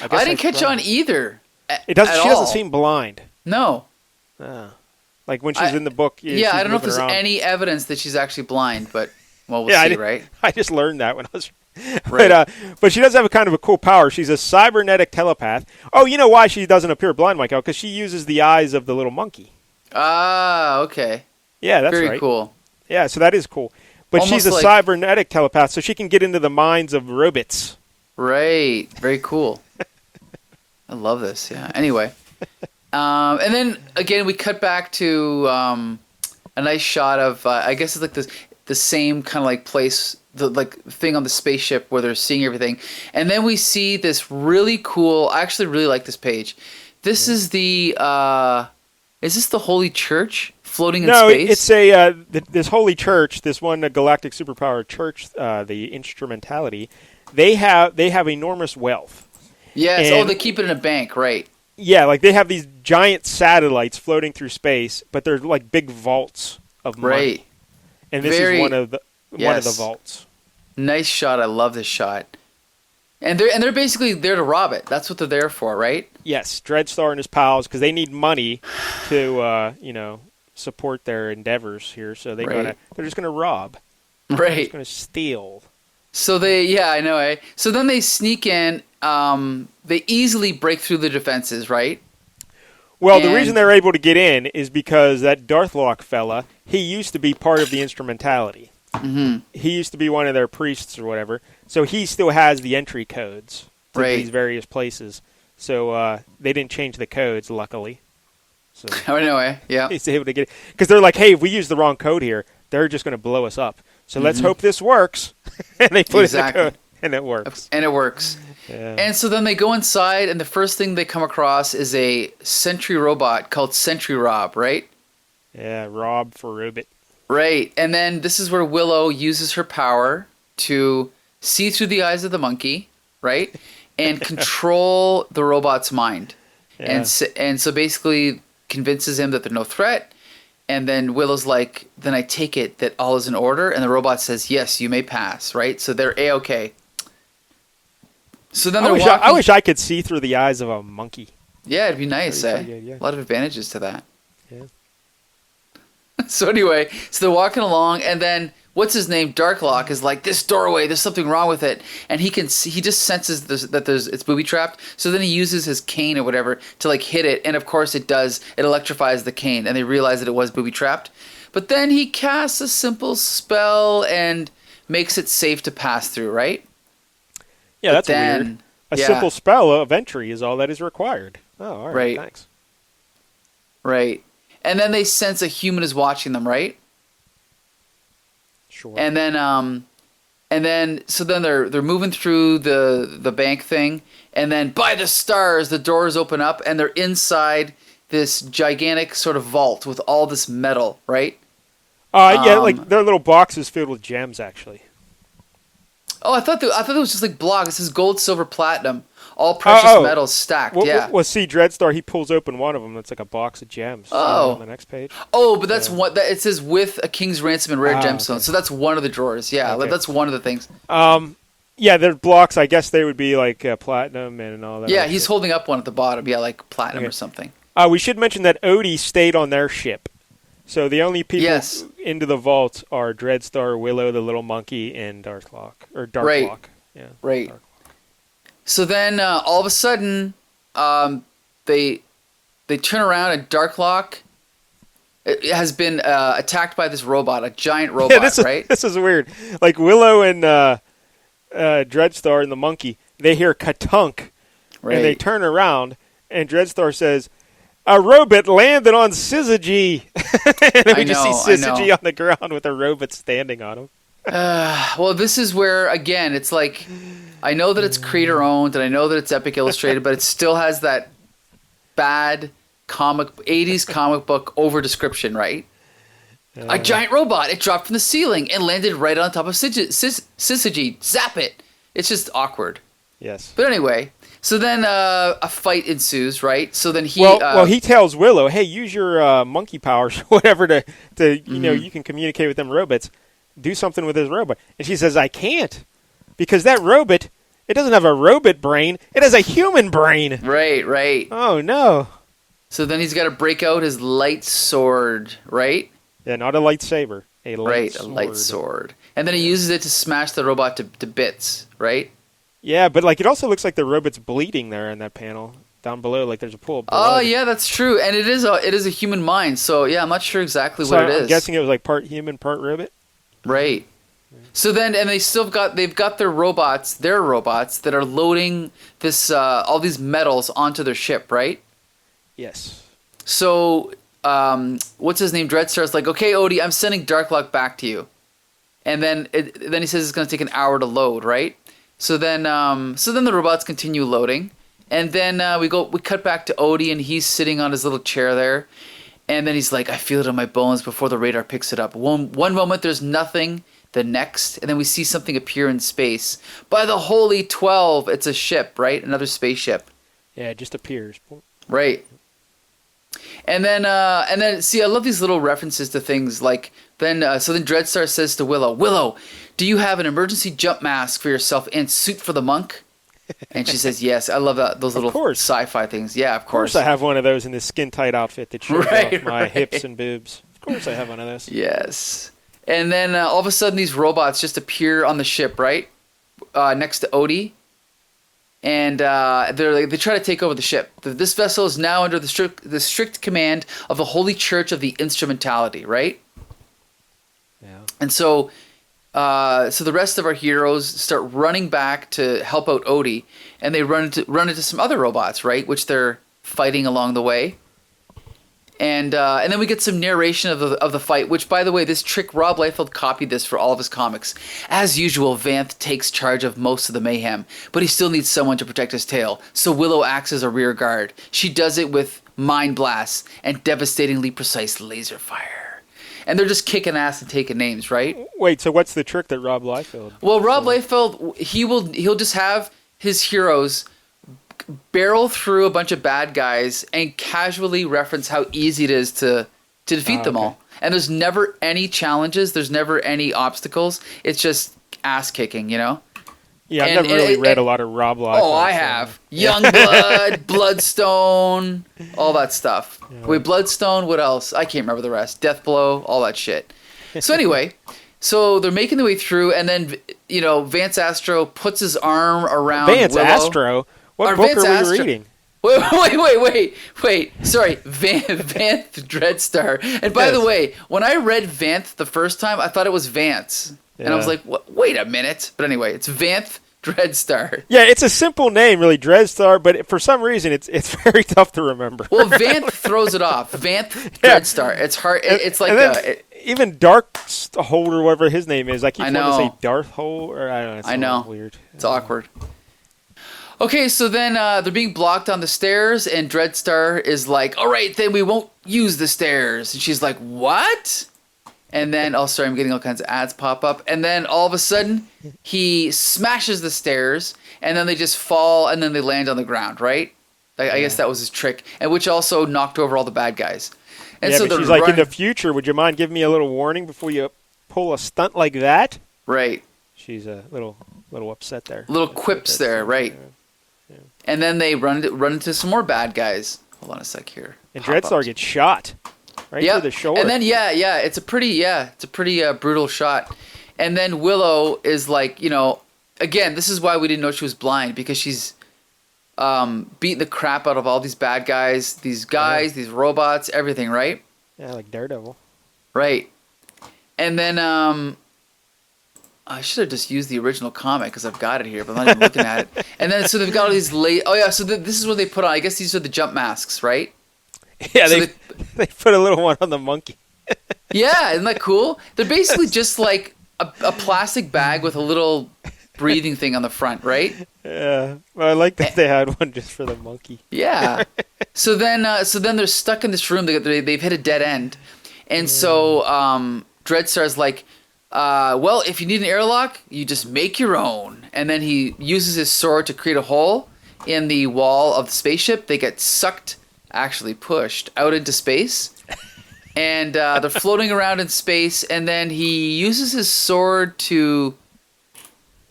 [SPEAKER 1] I didn't catch on either.
[SPEAKER 2] She doesn't seem blind.
[SPEAKER 1] No.
[SPEAKER 2] Like when she's in the book.
[SPEAKER 1] I don't know if there's any evidence that she's actually blind, but we'll see, right?
[SPEAKER 2] I just learned that when I was. Right. But she does have a kind of a cool power. She's a cybernetic telepath. Oh, you know why she doesn't appear blind, Michael? Because she uses the eyes of the little monkey.
[SPEAKER 1] Ah, okay.
[SPEAKER 2] Yeah, that's
[SPEAKER 1] very cool.
[SPEAKER 2] Yeah, so that is cool. But almost she's a cybernetic telepath, so she can get into the minds of robots.
[SPEAKER 1] Right. Very cool. I love this. Yeah. Anyway. And then, again, we cut back to a nice shot of, I guess it's like the same kind of like place, the like thing on the spaceship where they're seeing everything. And then we see this really cool, I actually really like this page. This is the, Is this the Holy Church floating in
[SPEAKER 2] No,
[SPEAKER 1] space?
[SPEAKER 2] it's a this holy church, this one galactic superpower church, the Instrumentality. They have enormous wealth.
[SPEAKER 1] Yes.
[SPEAKER 2] And
[SPEAKER 1] They keep it in a bank, right?
[SPEAKER 2] yeah, like they have these giant satellites floating through space, but they're like big vaults of money.
[SPEAKER 1] Right.
[SPEAKER 2] And this is one of the
[SPEAKER 1] Yes.
[SPEAKER 2] vaults.
[SPEAKER 1] Nice shot. I love this shot. And they're basically there to rob it. That's what they're there for, right?
[SPEAKER 2] Yes, Dreadstar and his pals, because they need money to support their endeavors here. So they're just gonna rob. They're
[SPEAKER 1] Right.
[SPEAKER 2] just gonna steal.
[SPEAKER 1] So I know, eh? So then they sneak in. They easily break through the defenses, right?
[SPEAKER 2] Well, the reason they're able to get in is because that Darklock fella, he used to be part of the Instrumentality.
[SPEAKER 1] Mm-hmm.
[SPEAKER 2] He used to be one of their priests or whatever. So he still has the entry codes to these various places. So they didn't change the codes, luckily. So
[SPEAKER 1] I know, eh? Yeah.
[SPEAKER 2] he's able to get it. Because they're like, hey, if we use the wrong code here, they're just going to blow us up. So let's hope this works. And they put in the code, and it works.
[SPEAKER 1] And it works.
[SPEAKER 2] Yeah.
[SPEAKER 1] And so then they go inside, and the first thing they come across is a sentry robot called Sentry Rob, right?
[SPEAKER 2] Yeah, Rob for Robot.
[SPEAKER 1] Right. And then this is where Willow uses her power to see through the eyes of the monkey, right? And control the robot's mind.
[SPEAKER 2] Yeah.
[SPEAKER 1] And so basically convinces him that they're no threat. And then Willow's like, then I take it that all is in order. And the robot says, yes, you may pass, right? So they're A-okay. So then
[SPEAKER 2] I wish I could see through the eyes of a monkey.
[SPEAKER 1] Yeah, it'd be nice, eh?
[SPEAKER 2] Good, yeah.
[SPEAKER 1] A lot of advantages to that.
[SPEAKER 2] Yeah.
[SPEAKER 1] So anyway, so they're walking along, and then what's his name? Darklock is like, this doorway, there's something wrong with it, and he just senses that it's booby trapped. So then he uses his cane or whatever to like hit it, and of course it does. It electrifies the cane, and they realize that it was booby trapped. But then he casts a simple spell and makes it safe to pass through, right?
[SPEAKER 2] Yeah, that's weird. A simple spell of entry is all that is required. Oh, all right, thanks.
[SPEAKER 1] Right. And then they sense a human is watching them, right?
[SPEAKER 2] Sure.
[SPEAKER 1] And then so then they're moving through the bank thing, and then by the stars the doors open up and they're inside this gigantic sort of vault with all this metal, right?
[SPEAKER 2] Yeah, like they're little boxes filled with gems, actually.
[SPEAKER 1] Oh, I thought it was just like blocks. This is gold, silver, platinum, all precious metals stacked.
[SPEAKER 2] Well, see, Dreadstar, he pulls open one of them. That's like a box of gems. On the next page.
[SPEAKER 1] Oh, but that's what it says, with a king's ransom and rare gemstones.
[SPEAKER 2] Okay.
[SPEAKER 1] So that's one of the drawers. Yeah,
[SPEAKER 2] Okay.
[SPEAKER 1] that's one of the things.
[SPEAKER 2] Yeah, they're blocks. I guess they would be like platinum and all that.
[SPEAKER 1] Yeah, he's holding up one at the bottom. Yeah, like platinum or something.
[SPEAKER 2] We should mention that Oedi stayed on their ship. So the only people into the vault are Dreadstar, Willow, the little monkey, and Darklock.
[SPEAKER 1] Right.
[SPEAKER 2] Yeah.
[SPEAKER 1] Right.
[SPEAKER 2] Darklock.
[SPEAKER 1] So then all of a sudden, they turn around and Darklock has been attacked by this robot, a giant robot, right?
[SPEAKER 2] This is weird. Like Willow and Dreadstar and the monkey, they hear katunk, and they turn around, and Dreadstar says, "A robot landed on Syzygy." And we just see Syzygy on the ground with a robot standing on him.
[SPEAKER 1] Well, this is where, again, it's like, I know that it's creator-owned, and I know that it's Epic Illustrated, but it still has that bad 80s comic book over-description, right? A giant robot, it dropped from the ceiling and landed right on top of Syzygy. Zap it! It's just awkward.
[SPEAKER 2] Yes.
[SPEAKER 1] But anyway, so then a fight ensues, right? So then he...
[SPEAKER 2] Well, he tells Willow, hey, use your monkey powers or whatever to you can communicate with them robots. Do something with this robot. And she says, I can't. Because that robot, it doesn't have a robot brain. It has a human brain.
[SPEAKER 1] Right.
[SPEAKER 2] Oh, no.
[SPEAKER 1] So then he's got to break out his light sword, right?
[SPEAKER 2] Yeah, not a lightsaber. A light
[SPEAKER 1] sword. And then he uses it to smash the robot to bits, right?
[SPEAKER 2] Yeah, but like it also looks like the robot's bleeding there in that panel. Down below, like there's a pool of blood.
[SPEAKER 1] Oh, yeah, that's true. And it is a human mind. So, yeah, I'm not sure exactly what it is.
[SPEAKER 2] I'm guessing it was like part human, part robot.
[SPEAKER 1] Right. So then, and they've got their robots that are loading this all these metals onto their ship, right?
[SPEAKER 2] Yes.
[SPEAKER 1] So, what's his name? Dreadstar's like, okay, Oedi, I'm sending Darklock back to you, and then he says it's going to take an hour to load, right? So then the robots continue loading, and then we cut back to Oedi, and he's sitting on his little chair there, And then he's like, I feel it in my bones before the radar picks it up. One moment there's nothing, the next, and then we see something appear in space. By the Holy 12, it's a ship, right? Another spaceship.
[SPEAKER 2] Yeah, it just appears.
[SPEAKER 1] Right. And then see, I love these little references to things like so then Dreadstar says to Willow, do you have an emergency jump mask for yourself and suit for the monk? And she says, yes. I love those little sci-fi things. Yeah, of course.
[SPEAKER 2] Of course I have one of those in this skin-tight outfit that shows off my hips and boobs. Of course I have one of those.
[SPEAKER 1] Yes. And then all of a sudden these robots just appear on the ship, right? Next to Oedi. And they try to take over the ship. This vessel is now under the strict command of the Holy Church of the Instrumentality, right?
[SPEAKER 2] Yeah.
[SPEAKER 1] And so the rest of our heroes start running back to help out Oedi, and they run into some other robots, right? Which they're fighting along the way. And then we get some narration of the fight, which, by the way, this trick, Rob Liefeld copied this for all of his comics. As usual, Vanth takes charge of most of the mayhem, but he still needs someone to protect his tail, so Willow acts as a rear guard. She does it with mind blasts and devastatingly precise laser fire. And they're just kicking ass and taking names, right?
[SPEAKER 2] Wait, so what's the trick that Rob Liefeld...
[SPEAKER 1] Well, Rob Liefeld, he'll just have his heroes barrel through a bunch of bad guys and casually reference how easy it is to defeat them all. And there's never any challenges. There's never any obstacles. It's just ass kicking, you know?
[SPEAKER 2] Yeah, I've never really read a lot of Rob Liefeld.
[SPEAKER 1] Oh, I have. Youngblood, Bloodstone, all that stuff. Yeah. Wait, Bloodstone, what else? I can't remember the rest. Deathblow, all that shit. So anyway, so they're making their way through, and then, Vance Astro puts his arm around
[SPEAKER 2] Vance
[SPEAKER 1] Willow.
[SPEAKER 2] Astro? What book are we reading?
[SPEAKER 1] Wait. Sorry, Vanth Dreadstar. And by the way, when I read Vanth the first time, I thought it was Vance. Yeah. And I was like, wait a minute. But anyway, it's Vanth Dreadstar.
[SPEAKER 2] Yeah, it's a simple name, really, Dreadstar, but for some reason, it's very tough to remember.
[SPEAKER 1] Well, Vanth throws it off. Vanth Dreadstar. It's hard. It's like
[SPEAKER 2] even Darkhold or whatever his name is. I keep wanting to say Darthole, or I don't know.
[SPEAKER 1] I know.
[SPEAKER 2] Weird.
[SPEAKER 1] It's awkward. Okay, so then they're being blocked on the stairs, and Dreadstar is like, all right, then we won't use the stairs. And she's like, what? And then, oh, sorry, I'm getting all kinds of ads pop up. And then all of a sudden, he smashes the stairs, and then they just fall, and then they land on the ground, right? I guess that was his trick, and which also knocked over all the bad guys. And so
[SPEAKER 2] but she's like, in the future, would you mind giving me a little warning before you pull a stunt like that?
[SPEAKER 1] Right.
[SPEAKER 2] She's a little upset there.
[SPEAKER 1] Little quips there, right. Yeah. And then they run into some more bad guys. Hold on a sec here.
[SPEAKER 2] And Dreadstar gets shot right through the shoulder.
[SPEAKER 1] And then it's a pretty brutal shot. And then Willow is like, again, this is why we didn't know she was blind, because she's beating the crap out of all these bad guys, these robots, everything, right?
[SPEAKER 2] Yeah, like Daredevil.
[SPEAKER 1] Right. And then I should have just used the original comic because I've got it here, but I'm not even looking at it. And then so they've got all these so this is what they put on. I guess these are the jump masks, right?
[SPEAKER 2] Yeah, so they put a little one on the monkey.
[SPEAKER 1] Yeah, isn't that cool? They're basically just like a plastic bag with a little breathing thing on the front, right?
[SPEAKER 2] Yeah, well, I like that they had one just for the monkey.
[SPEAKER 1] Yeah. So then they're stuck in this room. They've hit a dead end, and so Dreadstar's like, well, if you need an airlock, you just make your own. And then he uses his sword to create a hole in the wall of the spaceship. They get pushed out into space. And they're floating around in space. And then he uses his sword to...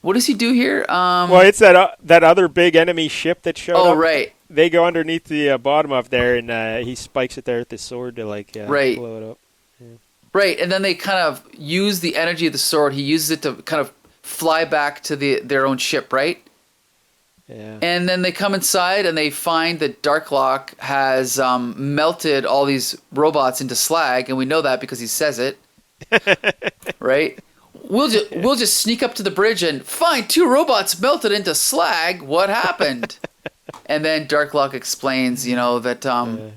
[SPEAKER 1] What does he do here?
[SPEAKER 2] Well, it's that other big enemy ship that showed up.
[SPEAKER 1] Oh, right.
[SPEAKER 2] They go underneath the bottom up there, and he spikes it there with his sword to blow it up. Yeah.
[SPEAKER 1] Right, and then they kind of use the energy of the sword. He uses it to kind of fly back to their own ship, right?
[SPEAKER 2] Yeah.
[SPEAKER 1] And then they come inside and they find that Darklock has melted all these robots into slag, and we know that because he says it. Right? We'll just sneak up to the bridge and find 2 robots melted into slag. What happened? And then Darklock explains, that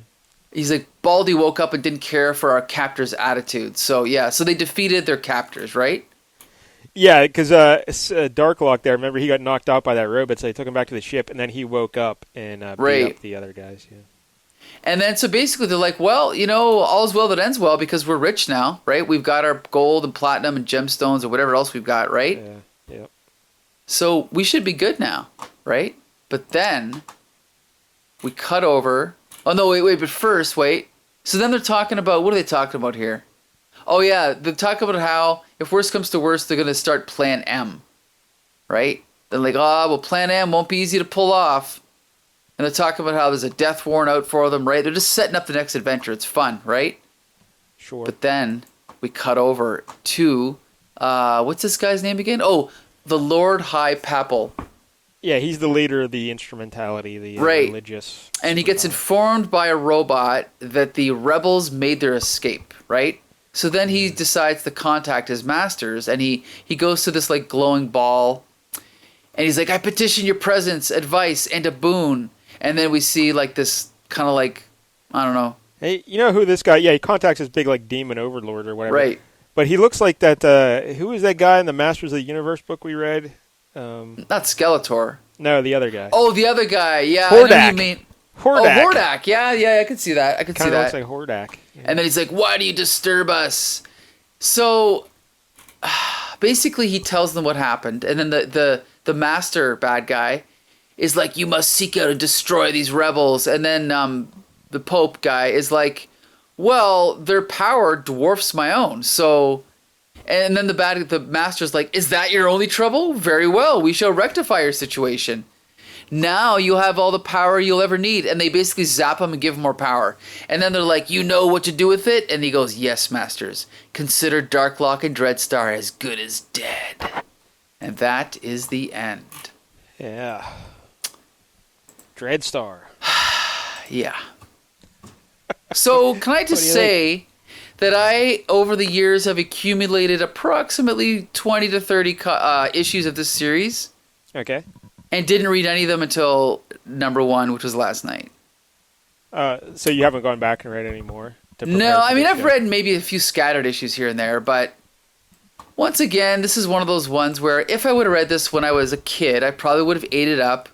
[SPEAKER 1] he's like, Baldy woke up and didn't care for our captor's attitude. So they defeated their captors, right?
[SPEAKER 2] Yeah, because Darklock there, remember, he got knocked out by that robot, so they took him back to the ship, and then he woke up and beat up the other guys. Yeah.
[SPEAKER 1] And then so basically they're like, well, all's well that ends well because we're rich now, right? We've got our gold and platinum and gemstones or whatever else we've got, right?
[SPEAKER 2] Yeah. Yep.
[SPEAKER 1] So we should be good now, right? But then we cut over. Oh, no, wait, but first, wait. So then they're talking about, what are they talking about here? Oh, yeah, they're talking about how if worst comes to worst, they're going to start Plan M, right? They're like, well, Plan M won't be easy to pull off. And they're talking about how there's a death warrant out for them, right? They're just setting up the next adventure. It's fun, right?
[SPEAKER 2] Sure.
[SPEAKER 1] But then we cut over to, what's this guy's name again? Oh, the Lord High Papal.
[SPEAKER 2] Yeah, he's the leader of the instrumentality, the
[SPEAKER 1] right.
[SPEAKER 2] religious.
[SPEAKER 1] And he gets informed by a robot that the rebels made their escape, right? So then he decides to contact his masters, and he goes to this like glowing ball, and he's like, I petition your presence, advice, and a boon. And then we see like this kind of like, I don't know.
[SPEAKER 2] Hey, you know who this guy? Yeah, he contacts this big like demon overlord or whatever.
[SPEAKER 1] Right.
[SPEAKER 2] But he looks like that. Who is that guy in the Masters of the Universe book we read?
[SPEAKER 1] Not Skeletor.
[SPEAKER 2] No, the other guy.
[SPEAKER 1] Oh, the other guy. Yeah,
[SPEAKER 2] Hordak.
[SPEAKER 1] I know who you mean.
[SPEAKER 2] Hordak.
[SPEAKER 1] Oh, Hordak. Yeah, I could see that.
[SPEAKER 2] Kind of looks like Hordak. Yeah.
[SPEAKER 1] And then he's like, why do you disturb us? So basically he tells them what happened. And then the master bad guy is like, you must seek out and destroy these rebels. And then the Pope guy is like, well, their power dwarfs my own. So, and then the master's like, is that your only trouble? Very well, we shall rectify your situation. Now you'll have all the power you'll ever need. And they basically zap him and give him more power. And then they're like, you know what to do with it? And he goes, yes, masters. Consider Darklock and Dreadstar as good as dead. And that is the end.
[SPEAKER 2] Yeah. Dreadstar.
[SPEAKER 1] Yeah. So can I just say that I, over the years, have accumulated approximately 20 to 30 issues of this series.
[SPEAKER 2] Okay.
[SPEAKER 1] And didn't read any of them until number 1, which was last night.
[SPEAKER 2] So you haven't gone back and read any more?
[SPEAKER 1] No, I mean, I've read maybe a few scattered issues here and there, but once again, this is one of those ones where if I would have read this when I was a kid, I probably would have ate it up.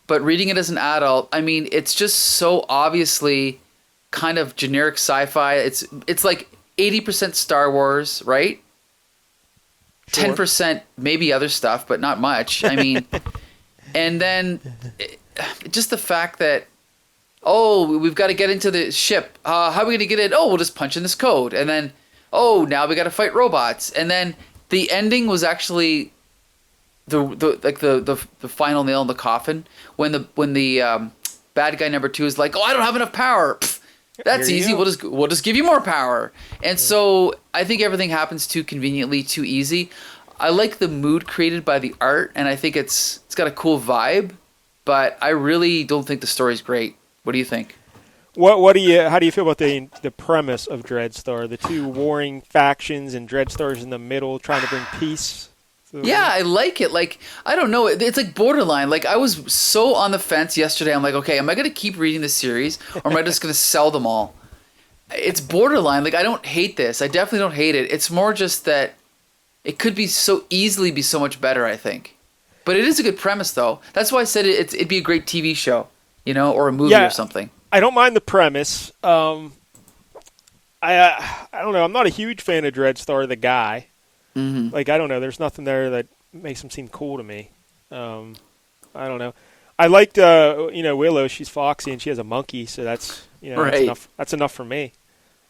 [SPEAKER 1] But reading it as an adult, I mean, it's just so obviously kind of generic sci-fi. It's like 80% Star Wars, right? Sure. 10% maybe other stuff, but not much. I mean, and then just the fact that, oh, we've got to get into the ship. How are we going to get in? Oh, we'll just punch in this code. And then, oh, now we got to fight robots. And then the ending was actually the final nail in the coffin when the bad guy number 2 is like, oh, I don't have enough power. Pfft, that's easy. We'll just give you more power. And so I think everything happens too conveniently, too easy. I like the mood created by the art, and I think it's got a cool vibe. But I really don't think the story's great. What do you think?
[SPEAKER 2] How do you feel about the premise of Dreadstar? The two warring factions and Dreadstar's in the middle, trying to bring peace.
[SPEAKER 1] Yeah, I like it. Like, I don't know. It's like borderline. Like, I was so on the fence yesterday. I'm like, okay, am I going to keep reading this series or am I just going to sell them all? It's borderline. Like, I don't hate this. I definitely don't hate it. It's more just that it could be so easily be so much better, I think. But it is a good premise, though. That's why I said it'd be a great TV show, or a movie or something.
[SPEAKER 2] I don't mind the premise. I don't know. I'm not a huge fan of Dreadstar, the guy. Mm-hmm. Like, I don't know. There's nothing there that makes him seem cool to me. I don't know. I liked, Willow. She's foxy and she has a monkey, so that's that's enough. That's enough for me.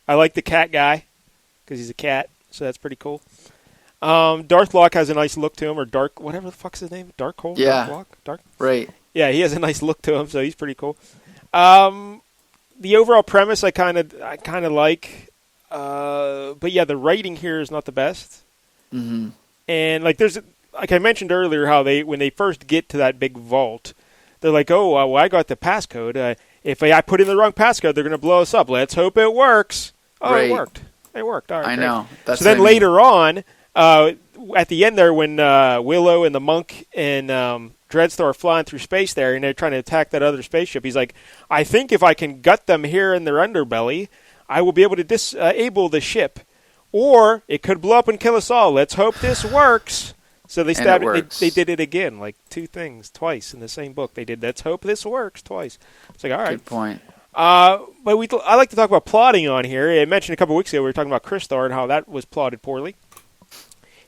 [SPEAKER 2] I like the cat guy because he's a cat, so that's pretty cool. Darklock has a nice look to him, or whatever the fuck's his name, Darkhold.
[SPEAKER 1] Yeah.
[SPEAKER 2] Darklock.
[SPEAKER 1] Right.
[SPEAKER 2] Yeah, he has a nice look to him, so he's pretty cool. The overall premise I kind of like, but yeah, the writing here is not the best. Mm-hmm. And like I mentioned earlier, how when they first get to that big vault, they're like, oh, well, I got the passcode. If I put in the wrong passcode, they're going to blow us up. Let's hope it works. Oh, right. It worked. It worked. All right,
[SPEAKER 1] I know.
[SPEAKER 2] So then later on, at the end there, when Willow and the monk and Dreadstar are flying through space there, and they're trying to attack that other spaceship, he's like, I think if I can gut them here in their underbelly, I will be able to disable the ship. Or it could blow up and kill us all. Let's hope this works. So they stabbed it. They did it again, like two things twice in the same book. They did. Let's hope this works twice. It's like, all right.
[SPEAKER 1] Good point.
[SPEAKER 2] But I like to talk about plotting on here. I mentioned a couple weeks ago we were talking about Crystar and how that was plotted poorly.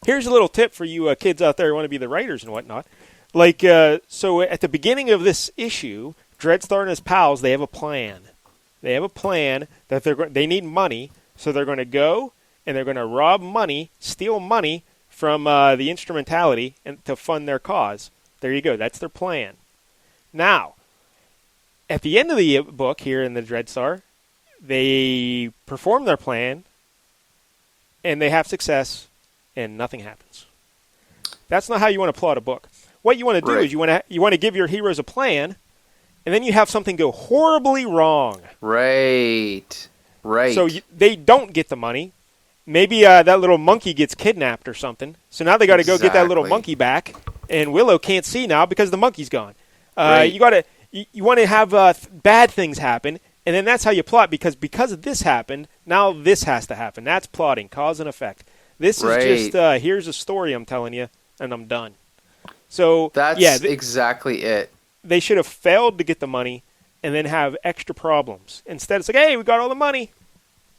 [SPEAKER 2] Here's a little tip for you kids out there who want to be the writers and whatnot. So at the beginning of this issue, Dreadstar and his pals, they have a plan. They have a plan that they need money, so they're going to go and they're going to rob money, steal money from the instrumentality and to fund their cause. There you go. That's their plan. Now, at the end of the book here in the Dreadstar, they perform their plan and they have success and nothing happens. That's not how you want to plot a book. What you want to do is you want to give your heroes a plan, and then you have something go horribly wrong.
[SPEAKER 1] Right.
[SPEAKER 2] So they don't get the money. Maybe that little monkey gets kidnapped or something. So now they got to go get that little monkey back, and Willow can't see now because the monkey's gone. You want to have bad things happen, and then that's how you plot because this happened. Now this has to happen. That's plotting, cause and effect. This is just here's a story I'm telling you, and I'm done. So
[SPEAKER 1] that's exactly it.
[SPEAKER 2] They should have failed to get the money and then have extra problems. Instead, it's like, hey, we got all the money.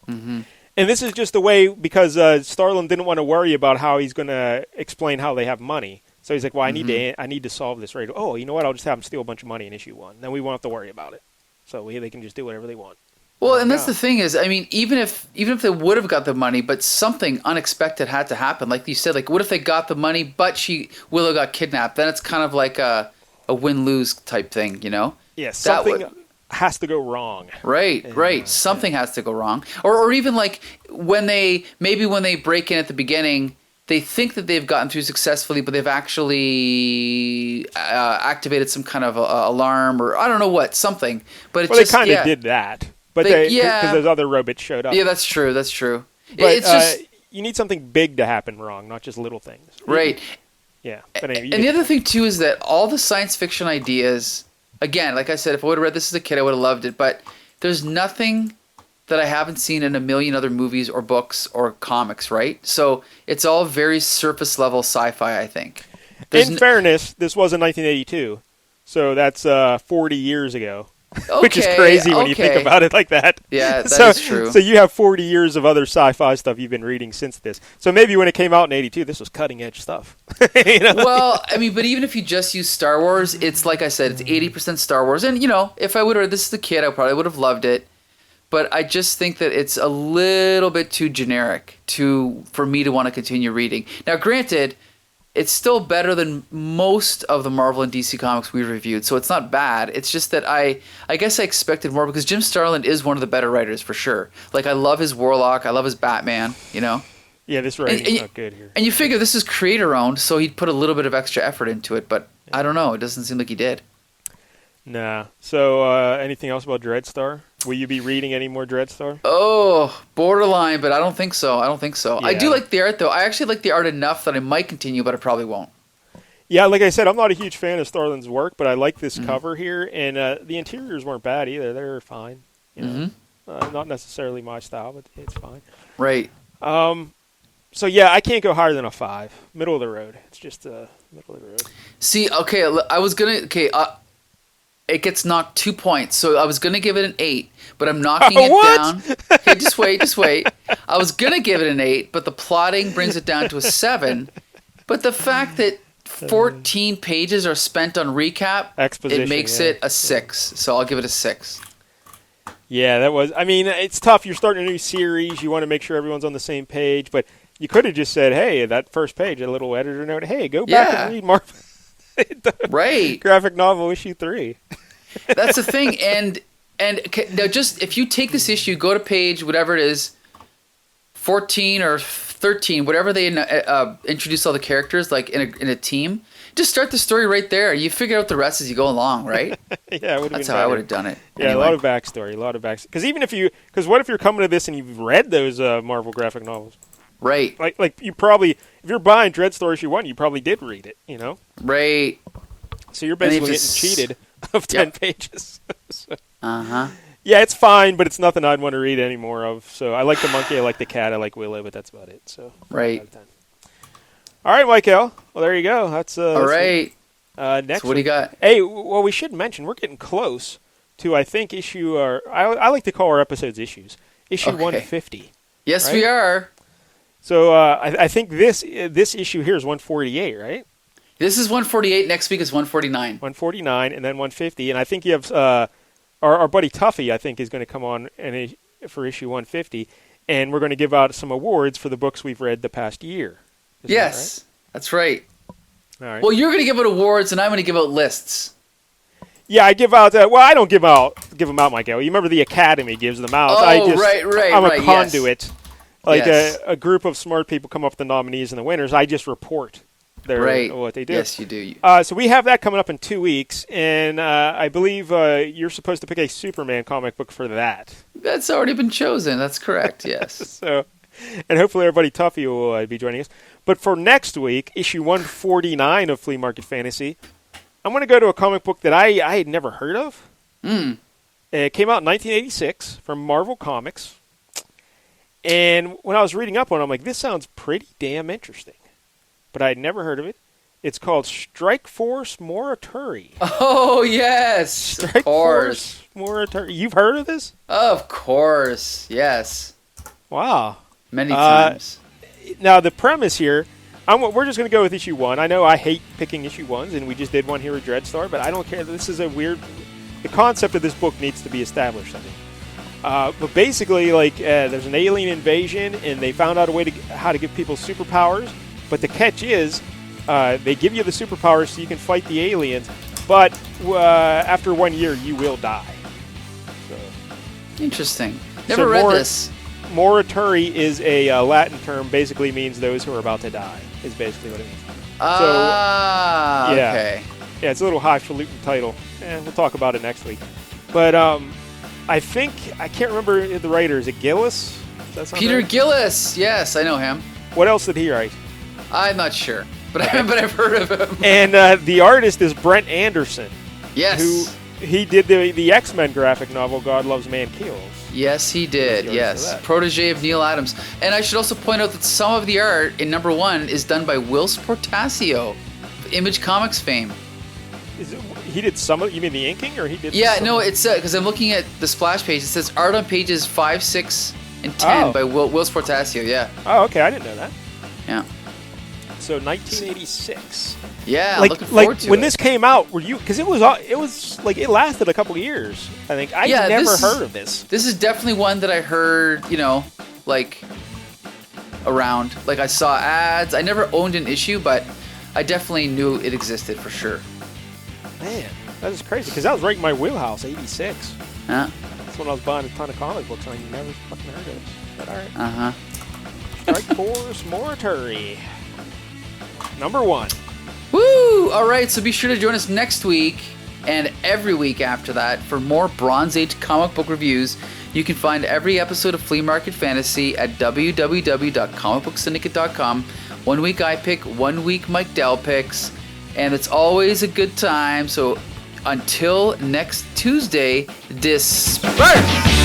[SPEAKER 1] Mm-hmm.
[SPEAKER 2] And this is just the way because Starlin didn't want to worry about how he's going to explain how they have money. So he's like, well, I need to solve this right. Oh, you know what? I'll just have them steal a bunch of money in issue 1. Then we won't have to worry about it. So they can just do whatever they want.
[SPEAKER 1] Well, and that's the thing is, I mean, even if they would have got the money, but something unexpected had to happen. Like you said, like what if they got the money, but Willow got kidnapped? Then it's kind of like a win-lose type thing, you know?
[SPEAKER 2] Yeah, something has to go wrong.
[SPEAKER 1] Right. Something has to go wrong. Or even like when they break in at the beginning, they think that they've gotten through successfully, but they've actually activated some kind of alarm or I don't know what, something. But
[SPEAKER 2] they kind of did that. But because those other robots showed up.
[SPEAKER 1] Yeah, that's true.
[SPEAKER 2] But it's just you need something big to happen wrong, not just little things.
[SPEAKER 1] Right.
[SPEAKER 2] Yeah. But anyway,
[SPEAKER 1] and the other thing too is that all the science fiction ideas, again, like I said, if I would have read this as a kid, I would have loved it. But there's nothing that I haven't seen in a million other movies or books or comics, right? So it's all very surface level sci-fi, I think.
[SPEAKER 2] In fairness, this was in 1982, so that's 40 years ago.
[SPEAKER 1] Okay,
[SPEAKER 2] which is crazy when you think about it like that.
[SPEAKER 1] Yeah, that is true.
[SPEAKER 2] So you have 40 years of other sci-fi stuff you've been reading since this. So maybe when it came out in 82, this was cutting-edge stuff. You know?
[SPEAKER 1] Well, I mean, but even if you just use Star Wars, it's like I said, it's 80% Star Wars. And, you know, if I would have read this as a kid, I probably would have loved it. But I just think that it's a little bit too generic for me to want to continue reading. Now, granted, it's still better than most of the Marvel and DC comics we've reviewed, so it's not bad. It's just that I guess I expected more because Jim Starlin is one of the better writers for sure. Like, I love his Warlock, I love his Batman, you know?
[SPEAKER 2] Yeah, this writing's not good here.
[SPEAKER 1] And you figure this is creator-owned, so he'd put a little bit of extra effort into it, but I don't know. It doesn't seem like he did.
[SPEAKER 2] Nah. So, anything else about Dreadstar? Will you be reading any more Dreadstar?
[SPEAKER 1] Oh, borderline, but I don't think so.
[SPEAKER 2] Yeah.
[SPEAKER 1] I do like the art, though. I actually like the art enough that I might continue, but I probably won't.
[SPEAKER 2] Yeah, like I said, I'm not a huge fan of Starlin's work, but I like this cover here, and the interiors weren't bad either. They're fine. You know? Not necessarily my style, but it's fine.
[SPEAKER 1] Right.
[SPEAKER 2] So, yeah, I can't go higher than a 5. Middle of the road. It's just middle of the road.
[SPEAKER 1] See, okay, I was going to... Okay, it gets knocked 2 points, so I was going to give it an 8, but I'm knocking it down. Hey, just wait. I was going to give it an 8, but the plotting brings it down to a 7. But the fact that 14 pages are spent on recap, it makes it a 6. So I'll give it a 6.
[SPEAKER 2] Yeah, that was... I mean, it's tough. You're starting a new series. You want to make sure everyone's on the same page, but you could have just said, hey, that first page, a little editor note, hey, go back and read Marvel.
[SPEAKER 1] Right.
[SPEAKER 2] Graphic novel issue 3.
[SPEAKER 1] That's the thing. And now just if you take this issue, go to page whatever it is, 14 or 13, whatever they introduce all the characters like in a team, just start the story right there. You figure out the rest as you go along, right?
[SPEAKER 2] Yeah,
[SPEAKER 1] that's how I would have done it.
[SPEAKER 2] Yeah, anyway. A lot of backstory. Because what if you're coming to this and you've read those Marvel graphic novels?
[SPEAKER 1] Right.
[SPEAKER 2] Like you probably, if you're buying Dreadstar issue 1, you probably did read it, you know?
[SPEAKER 1] Right.
[SPEAKER 2] So you're basically getting cheated of 10 pages. So,
[SPEAKER 1] uh-huh.
[SPEAKER 2] Yeah, it's fine, but it's nothing I'd want to read any more of. So I like the monkey, I like the cat, I like Willow, but that's about it. So
[SPEAKER 1] right.
[SPEAKER 2] All right, Michael. Well, there you go. That's
[SPEAKER 1] all right.
[SPEAKER 2] Next,
[SPEAKER 1] so what do you got?
[SPEAKER 2] Hey, well, we should mention we're getting close to, I think, I like to call our episodes issues. Issue
[SPEAKER 1] Okay.
[SPEAKER 2] 150.
[SPEAKER 1] Yes,
[SPEAKER 2] Right?
[SPEAKER 1] we are.
[SPEAKER 2] So I think this issue here is 148, right?
[SPEAKER 1] This is 148. Next week is 149.
[SPEAKER 2] 149 and then 150. And I think you have our buddy Tuffy, I think, is going to come on for issue 150. And we're going to give out some awards for the books we've read the past year. Isn't
[SPEAKER 1] Yes, that's right.
[SPEAKER 2] that right? All right.
[SPEAKER 1] Well, you're going to give out awards, and I'm going to give out lists.
[SPEAKER 2] Yeah, I give out. Well, I don't give them out, Michael. You remember the Academy gives them out.
[SPEAKER 1] Oh,
[SPEAKER 2] I'm a conduit.
[SPEAKER 1] Yes.
[SPEAKER 2] Like
[SPEAKER 1] Yes.
[SPEAKER 2] a group of smart people come up with the nominees and the winners. I just report what they do.
[SPEAKER 1] Yes, you do.
[SPEAKER 2] So we have that coming up in 2 weeks, and I believe you're supposed to pick a Superman comic book for that.
[SPEAKER 1] That's already been chosen. That's correct. Yes.
[SPEAKER 2] So, and hopefully everybody Tuffy will be joining us. But for next week, issue 149 of Flea Market Fantasy, I'm going to go to a comic book that I had never heard of. It came out in 1986 from Marvel Comics. And when I was reading up on it, I'm like, this sounds pretty damn interesting. But I had never heard of it. It's called Strike Force Morituri.
[SPEAKER 1] Oh, yes. Of course.
[SPEAKER 2] Force Morituri. You've heard of this?
[SPEAKER 1] Of course. Yes.
[SPEAKER 2] Wow.
[SPEAKER 1] Many times.
[SPEAKER 2] Now, the premise here, we're just going to go with issue 1. I know I hate picking issue 1s, and we just did one here at Dreadstar, but I don't care. This is the concept of this book needs to be established, I think. But basically, there's an alien invasion, and they found out how to give people superpowers. But the catch is, they give you the superpowers so you can fight the aliens. But after 1 year, you will die. So,
[SPEAKER 1] Interesting. Never read this.
[SPEAKER 2] Morituri is a Latin term. Basically means those who are about to die. Is basically what it means.
[SPEAKER 1] Okay.
[SPEAKER 2] Yeah, it's a little highfalutin title. We'll talk about it next week. But I can't remember the writer. Is it Gillis? Does that sound
[SPEAKER 1] Peter
[SPEAKER 2] right?
[SPEAKER 1] Gillis. Yes, I know him.
[SPEAKER 2] What else did he write?
[SPEAKER 1] I'm not sure, but I've heard of him.
[SPEAKER 2] And the artist is Brent Anderson.
[SPEAKER 1] Yes.
[SPEAKER 2] He did the X-Men graphic novel God Loves Man Kills.
[SPEAKER 1] Yes, he did. Yes. Protege of Neil Adams. And I should also point out that some of the art in number 1 is done by Will Portasio, of Image Comics fame.
[SPEAKER 2] He did some of it? You mean the inking, or he did?
[SPEAKER 1] Yeah, no, it's because I'm looking at the splash page. It says art on pages 5, 6, and 10 by Will Portasio. Yeah.
[SPEAKER 2] Oh, okay. I didn't know that.
[SPEAKER 1] Yeah.
[SPEAKER 2] So 1986.
[SPEAKER 1] Yeah, looking forward to it.
[SPEAKER 2] When this came out, were you? Because it lasted a couple of years. I think I never heard of this.
[SPEAKER 1] This is definitely one that I heard, around. Like I saw ads. I never owned an issue, but I definitely knew it existed for sure.
[SPEAKER 2] Man, that is crazy. Because that was right in my wheelhouse. 86.
[SPEAKER 1] Yeah.
[SPEAKER 2] That's when I was buying a ton of comic books, and I never fucking heard of it. But all right.
[SPEAKER 1] Uh huh.
[SPEAKER 2] Strike Force Morituri. Number 1.
[SPEAKER 1] Woo! All right, so be sure to join us next week and every week after that for more Bronze Age comic book reviews. You can find every episode of Flea Market Fantasy at www.comicbooksyndicate.com. 1 week I pick, 1 week Mike Dell picks, and it's always a good time. So until next Tuesday, disperse!